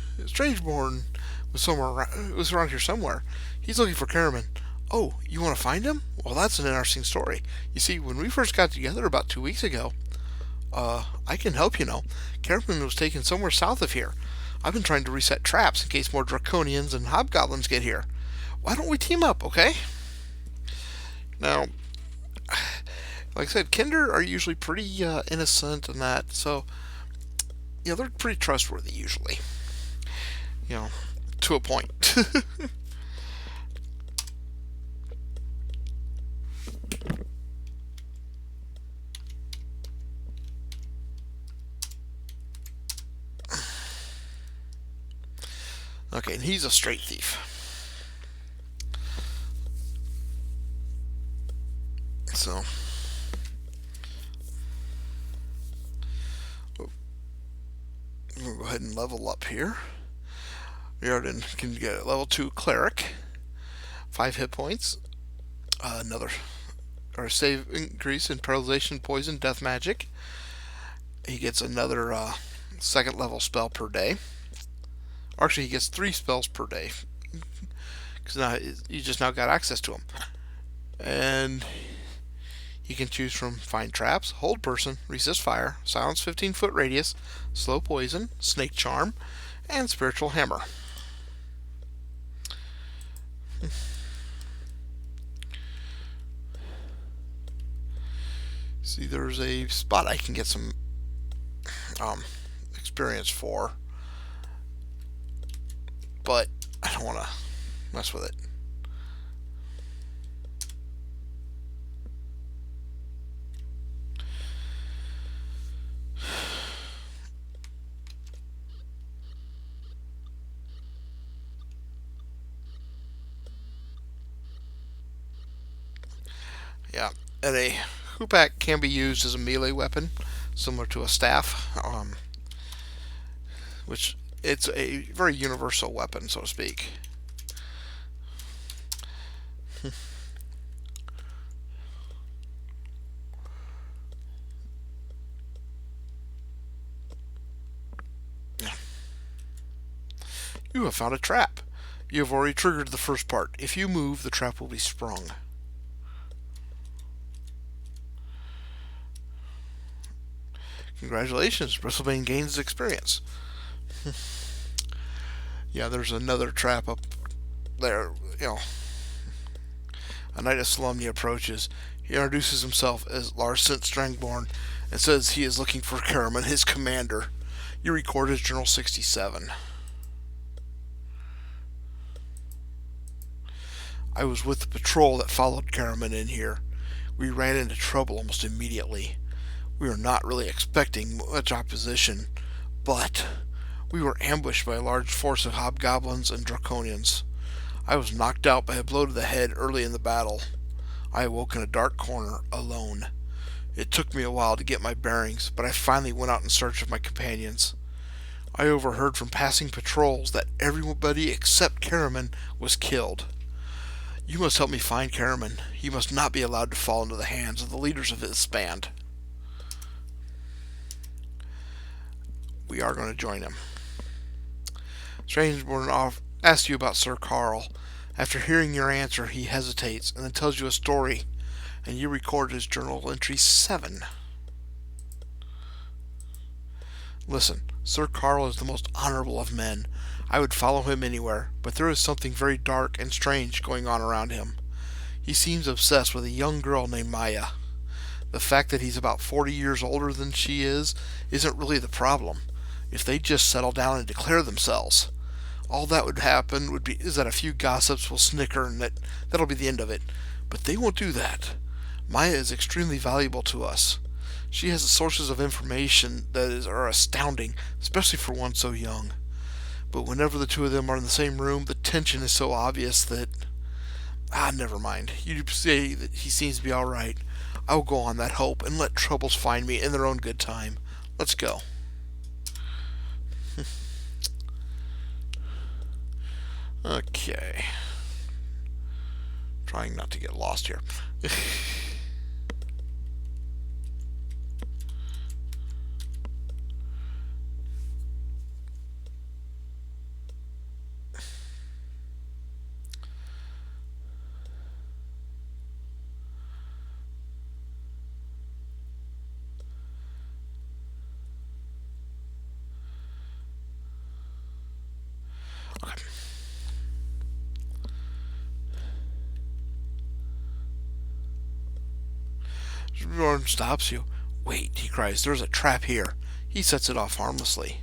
[SPEAKER 1] was around here somewhere. He's looking for Caraman. Oh, you want to find him? Well, that's an interesting story. You see, when we first got together about 2 weeks ago, I can help you know. Caraman was taken somewhere south of here. I've been trying to reset traps in case more draconians and hobgoblins get here. Why don't we team up, okay? Now, like I said, Kinder are usually pretty innocent and that, so they're pretty trustworthy usually. To a point. Okay, and he's a straight thief. So, we'll go ahead and level up here. Riordan can get a level 2 cleric, 5 hit points, another save increase in paralyzation, poison, death magic. He gets another second level spell per day. Actually, he gets 3 spells per day because now you just now got access to them. And he can choose from find traps, hold person, resist fire, silence 15-foot radius, slow poison, snake charm, and spiritual hammer. See, there's a spot I can get some experience for, but I don't want to mess with it. Yeah, and a hoopak can be used as a melee weapon, similar to a staff, which it's a very universal weapon, so to speak. You have found a trap. You have already triggered the first part. If you move, the trap will be sprung. Congratulations, Bristlebane gains experience. Yeah, there's another trap up there. A knight of Solemnia approaches. He introduces himself as Larson Strangborn and says he is looking for Caraman, his commander. You record his Journal 67. I was with the patrol that followed Caraman in here. We ran into trouble almost immediately. We were not really expecting much opposition, but we were ambushed by a large force of hobgoblins and draconians. I was knocked out by a blow to the head early in the battle. I awoke in a dark corner, alone. It took me a while to get my bearings, but I finally went out in search of my companions. I overheard from passing patrols that everybody except Caraman was killed. You must help me find Caraman. He must not be allowed to fall into the hands of the leaders of his band. We are going to join him. Strangeborn asks you about Sir Carl. After hearing your answer, he hesitates and then tells you a story, and you record his journal entry 7. Listen, Sir Carl is the most honorable of men. I would follow him anywhere, but there is something very dark and strange going on around him. He seems obsessed with a young girl named Maya. The fact that he's about 40 years older than she is isn't really the problem. If they just settle down and declare themselves, all that would happen would be is that a few gossips will snicker and that'll be the end of it. But they won't do that. Maya is extremely valuable to us. She has sources of information are astounding, especially for one so young. But whenever the two of them are in the same room, the tension is so obvious that never mind. You say that he seems to be all right. I'll go on that hope and let troubles find me in their own good time. Let's go. Okay. Trying not to get lost here. Okay. Bjorn stops you. Wait, he cries. There's a trap here. He sets it off harmlessly.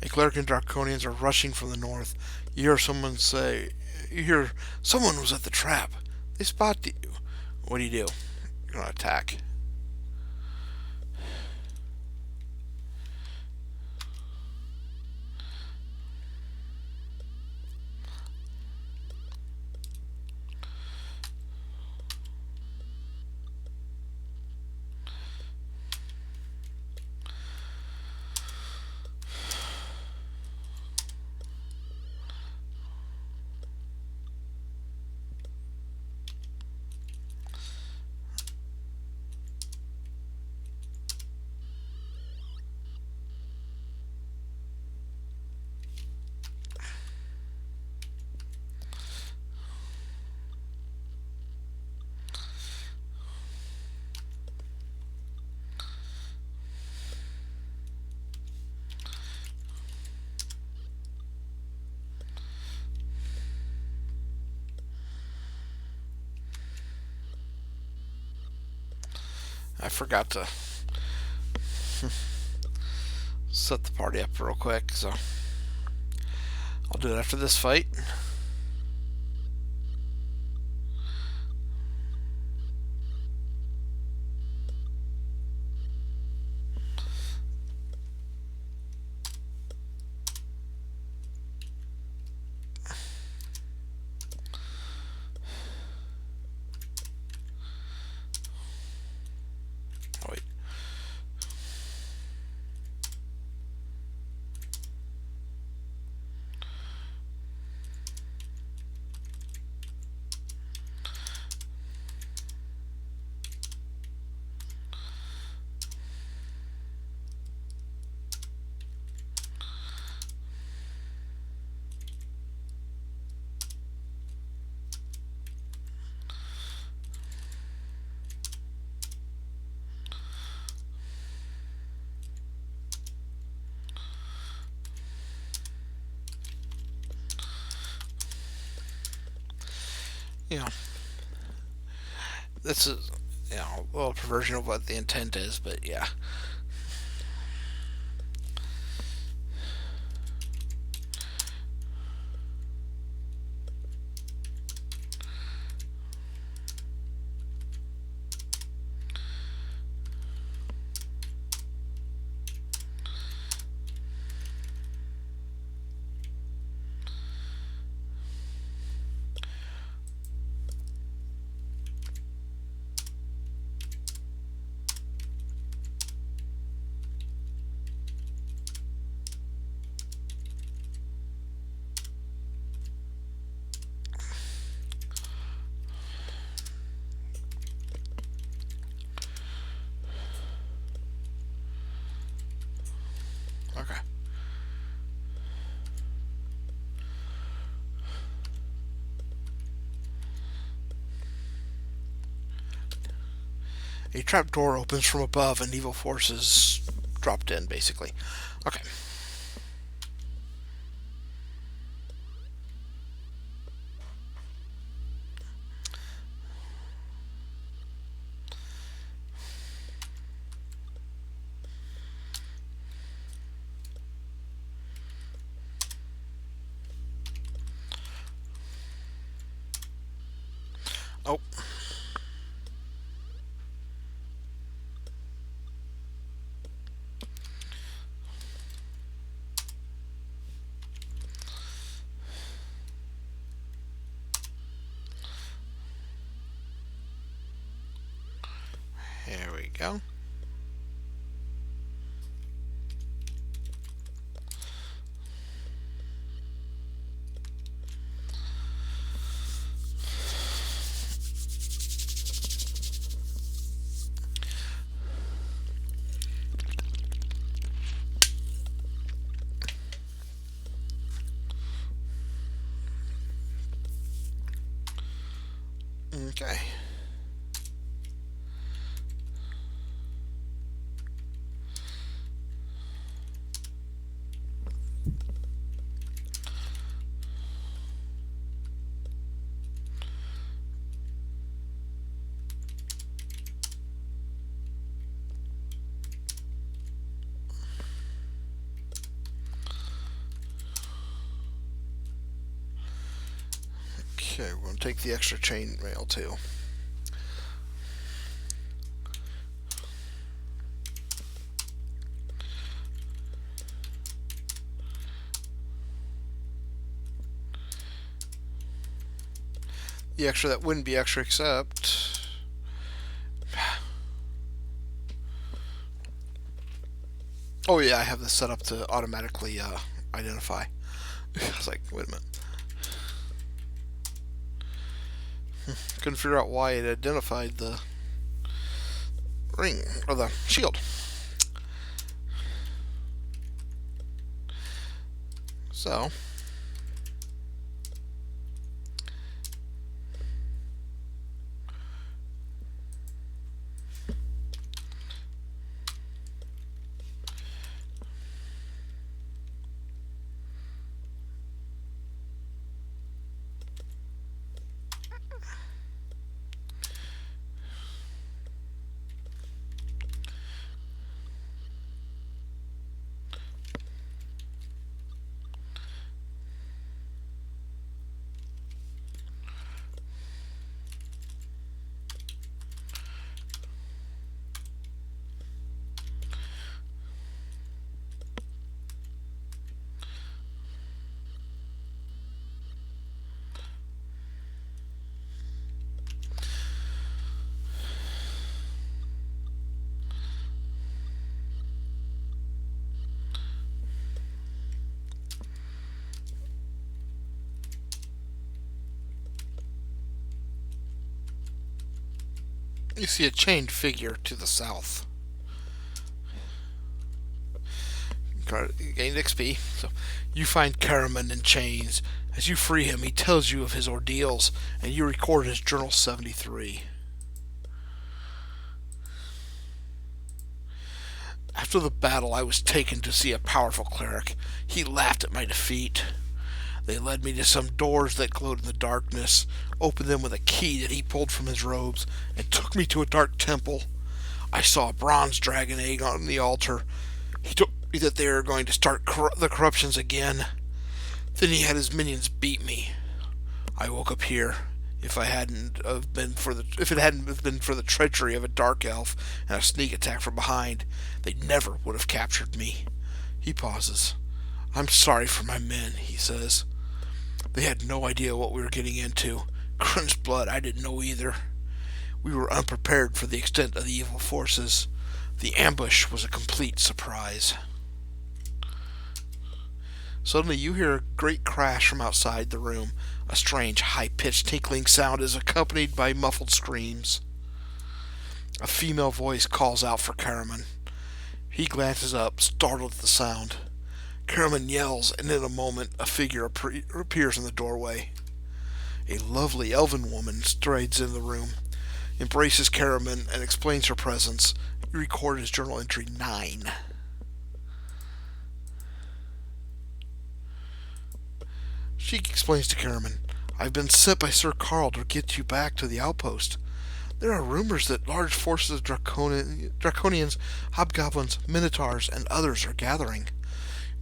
[SPEAKER 1] A cleric and Draconians are rushing from the north. You hear someone say, You hear someone was at the trap. They spot you. What do? You're going to attack. I forgot to set the party up real quick, so I'll do it after this fight. Oh, wait. You know, this is a little perversion of what the intent is, but yeah. Okay. A trap door opens from above and evil forces dropped in, basically. Okay. we go. Okay. Okay, we're going to take the extra chain mail too. The extra that wouldn't be extra except... Oh yeah, I have this set up to automatically identify. I was like, wait a minute. Couldn't figure out why it identified the ring, or the shield. So... You see a chained figure to the south. You gained XP. So you find Karaman in chains. As you free him, he tells you of his ordeals, and you record his Journal 73. After the battle, I was taken to see a powerful cleric. He laughed at my defeat. They led me to some doors that glowed in the darkness, opened them with a key that he pulled from his robes, and took me to a dark temple. I saw a bronze dragon egg on the altar. He told me that they were going to start the corruptions again. Then he had his minions beat me. I woke up here. If it hadn't been for the treachery of a dark elf and a sneak attack from behind, they never would have captured me. He pauses. I'm sorry for my men, he says. They had no idea what we were getting into. Crynn's blood, I didn't know either. We were unprepared for the extent of the evil forces. The ambush was a complete surprise. Suddenly you hear a great crash from outside the room. A strange, high-pitched tinkling sound is accompanied by muffled screams. A female voice calls out for Karaman. He glances up, startled at the sound. Karaman yells, and in a moment a figure appears in the doorway. A lovely elven woman strides into the room, embraces Karaman, and explains her presence. You record his journal entry 9. She explains to Karaman, I've been sent by Sir Carl to get you back to the outpost. There are rumors that large forces of draconians, hobgoblins, minotaurs, and others are gathering.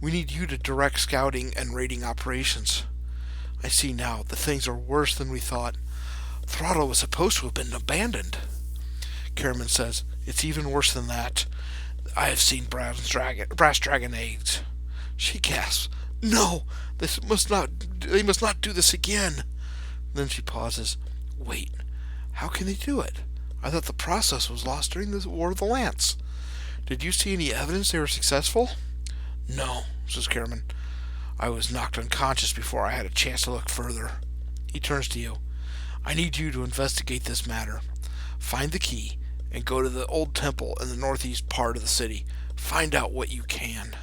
[SPEAKER 1] We need you to direct scouting and raiding operations. I see now that things are worse than we thought. Throttle was supposed to have been abandoned. Karaman says, it's even worse than that. I have seen brass dragon eggs. She gasps, no, they must not do this again. Then she pauses. Wait, how can they do it? I thought the process was lost during the War of the Lance. Did you see any evidence they were successful? No, says Karaman. I was knocked unconscious before I had a chance to look further. He turns to you. I need you to investigate this matter. Find the key and go to the old temple in the northeast part of the city. Find out what you can.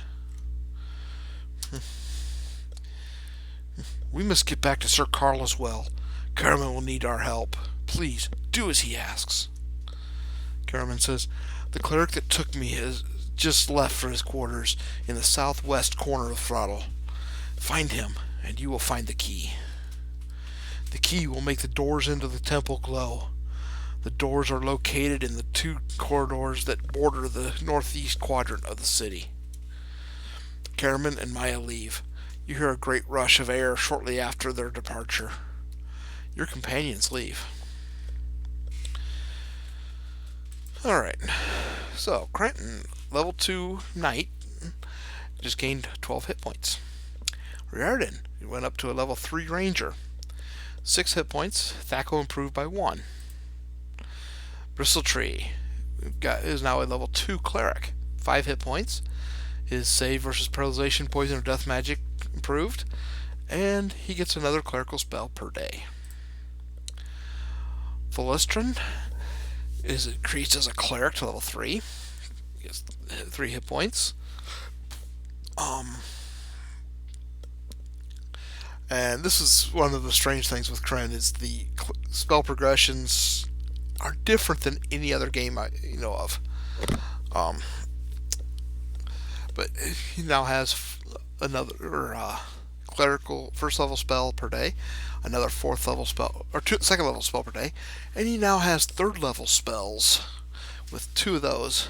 [SPEAKER 1] We must get back to Sir Carlos Well. Karaman will need our help. Please, do as he asks. Karaman says, the cleric that took me has just left for his quarters in the southwest corner of Throttle. Find him, and you will find the key. The key will make the doors into the temple glow. The doors are located in the 2 corridors that border the northeast quadrant of the city. Karaman and Maya leave. You hear a great rush of air shortly after their departure. Your companions leave. Alright, so Krynn, level 2 knight, just gained 12 hit points. Riordan, he went up to a level 3 ranger, 6 hit points. Thaco improved by 1. Bristletree is now a level 2 cleric, 5 hit points. His save versus paralyzation, poison, or death magic improved, and he gets another clerical spell per day. Thalestron is increased as a cleric to level 3. He gets 3 hit points. And this is one of the strange things with Krynn, is the spell progressions are different than any other game I know of. But he now has another clerical first level spell per day, another fourth level spell, or second level spell per day, and he now has third level spells with 2 of those.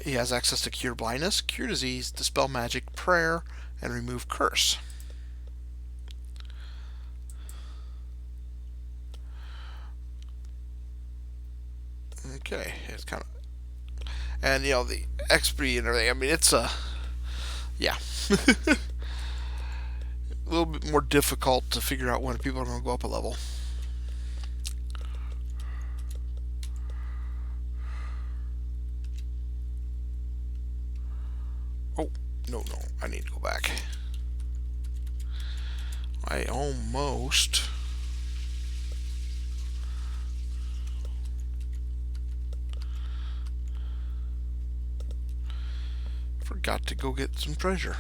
[SPEAKER 1] He has access to Cure Blindness, Cure Disease, Dispel Magic, Prayer, and Remove Curse. Okay, it's kind of, and the XP and everything. I mean, it's yeah, a little bit more difficult to figure out when people are going to go up a level. Oh, no, I need to go back. I almost forgot to go get some treasure.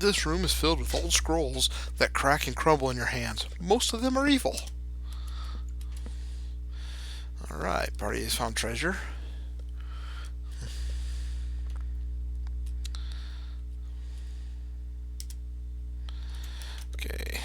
[SPEAKER 1] This room is filled with old scrolls that crack and crumble in your hands. Most of them are evil. Alright, party has found treasure. Okay.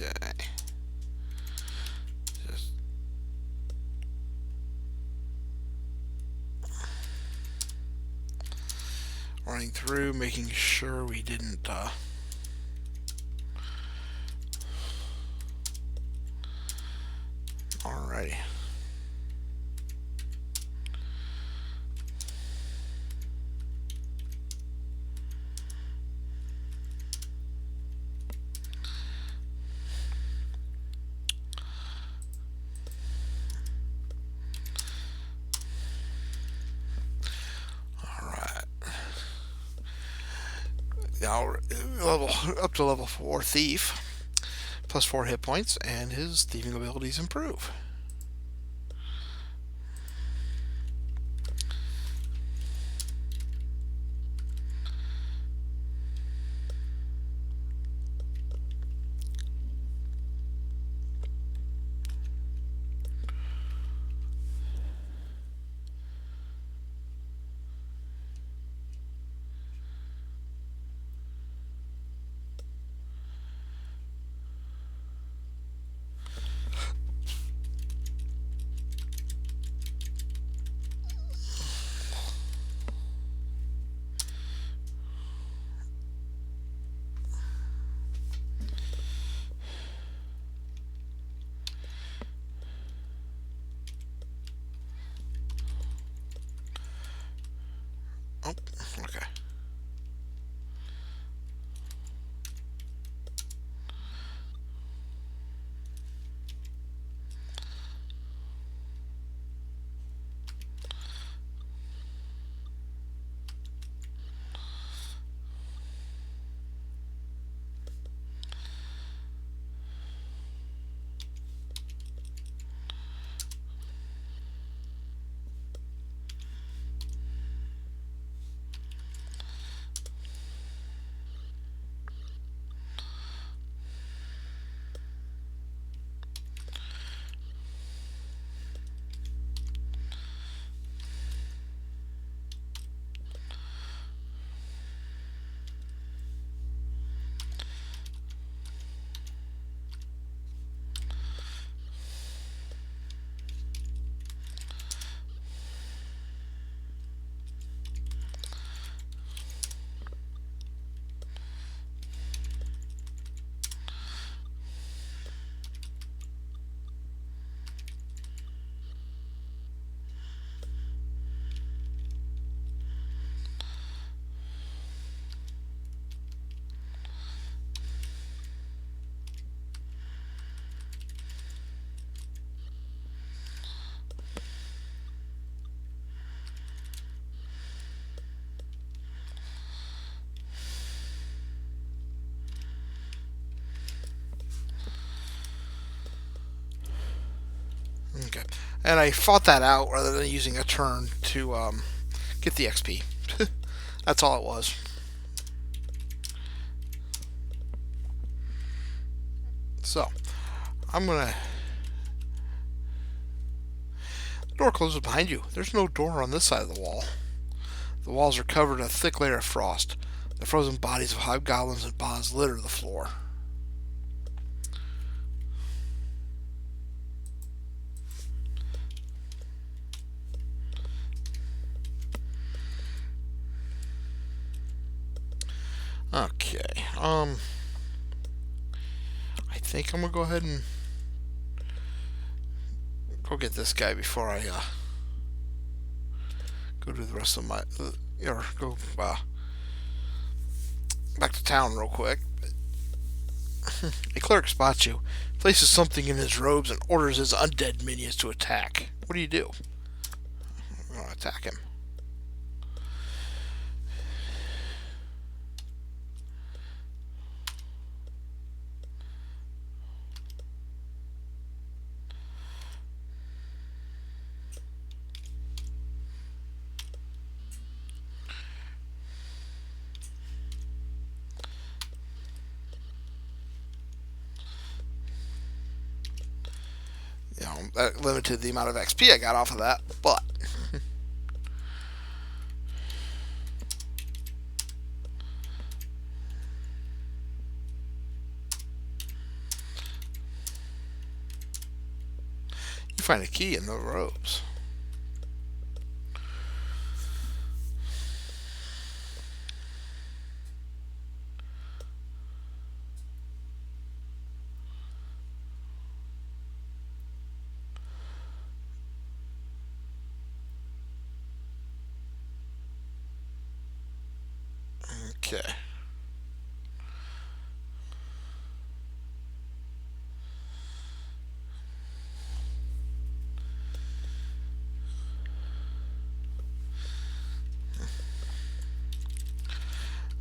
[SPEAKER 1] Okay. Just running through, making sure we didn't. Alrighty. Alright. Now, level up to level 4 thief, plus 4 hit points, and his thieving abilities improve. Oh, okay. Okay. And I fought that out rather than using a turn to get the XP. That's all it was. So, I'm gonna. The door closes behind you. There's no door on this side of the wall. The walls are covered in a thick layer of frost. The frozen bodies of hobgoblins and bonds litter the floor. Okay. I think I'm gonna go ahead and go get this guy before I go do the rest of my or go back to town real quick. A cleric spots you, places something in his robes, and orders his undead minions to attack. What do you do? I'm gonna attack him. You know, that limited the amount of XP I got off of that, but to find a key in the ropes. Okay.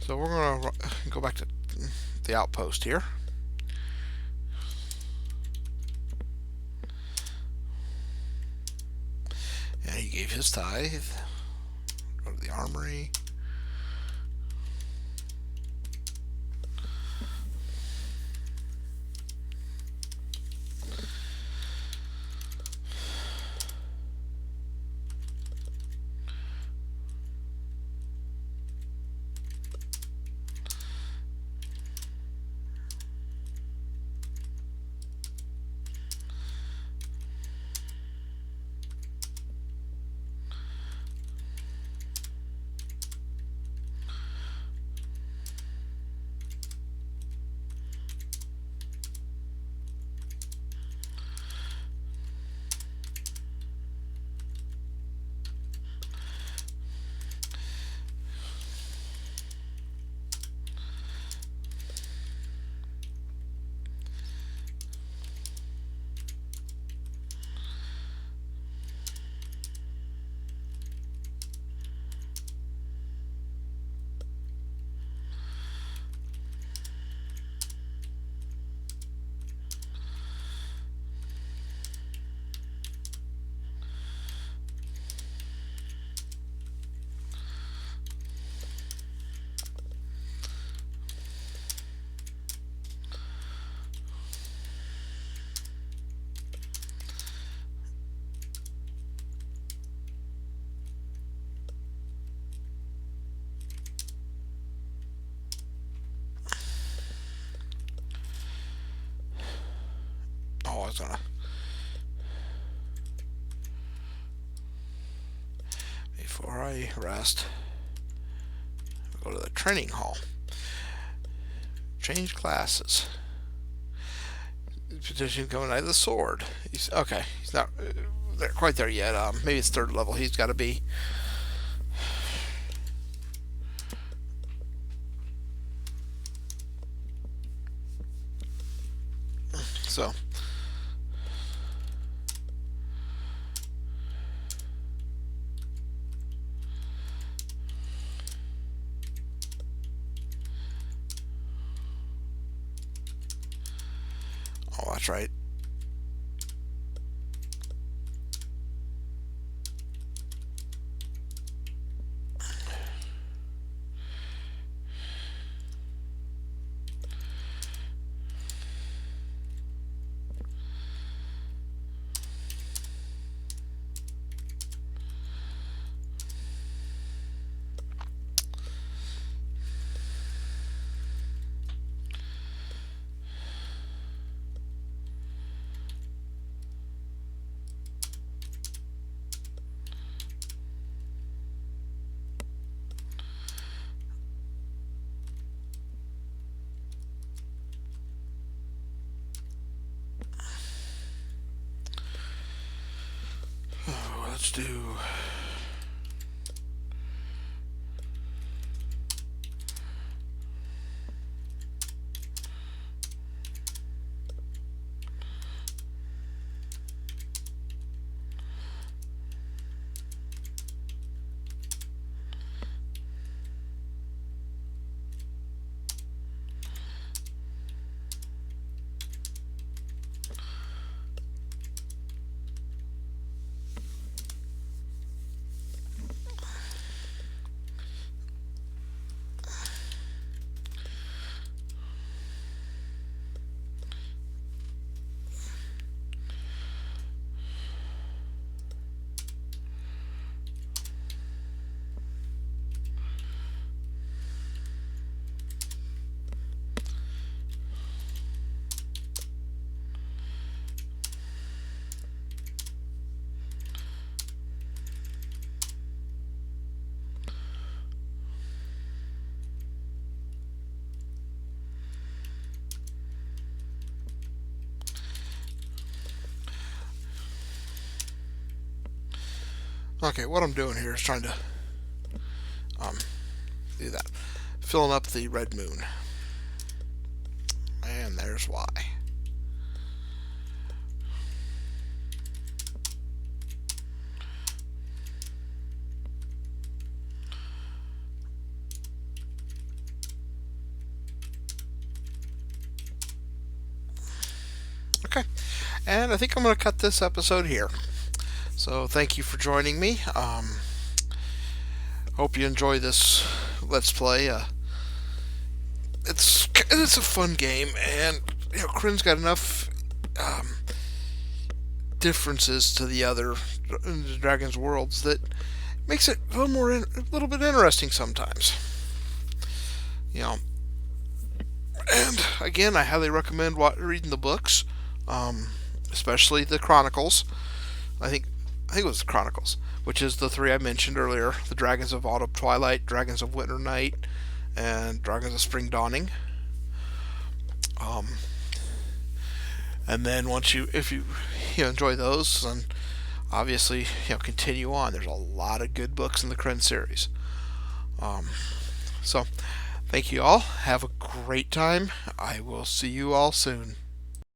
[SPEAKER 1] So we're going to go back to the outpost here. And he gave his tithe. Go to the armory. Oh, I was gonna. Before I rest, go to the training hall. Change classes. Petition coming out of the sword. Okay. He's not quite there yet. Maybe it's third level. He's got to be. So. Oh, that's right. Let's do. Okay, what I'm doing here is trying to um, do that. Filling up the red moon. And there's why. Okay, and I think I'm going to cut this episode here. So thank you for joining me. Hope you enjoy this Let's Play. It's a fun game, and Krynn's got enough differences to the other Dragon's Worlds that makes it a little bit interesting sometimes. You know, and again, I highly recommend reading the books, especially the Chronicles. I think it was the Chronicles, which is the three I mentioned earlier: the Dragons of Autumn Twilight, Dragons of Winter Night, and Dragons of Spring Dawning. Um, and then if you enjoy those, then obviously continue on. There's a lot of good books in the Krynn series. So thank you all. Have a great time. I will see you all soon.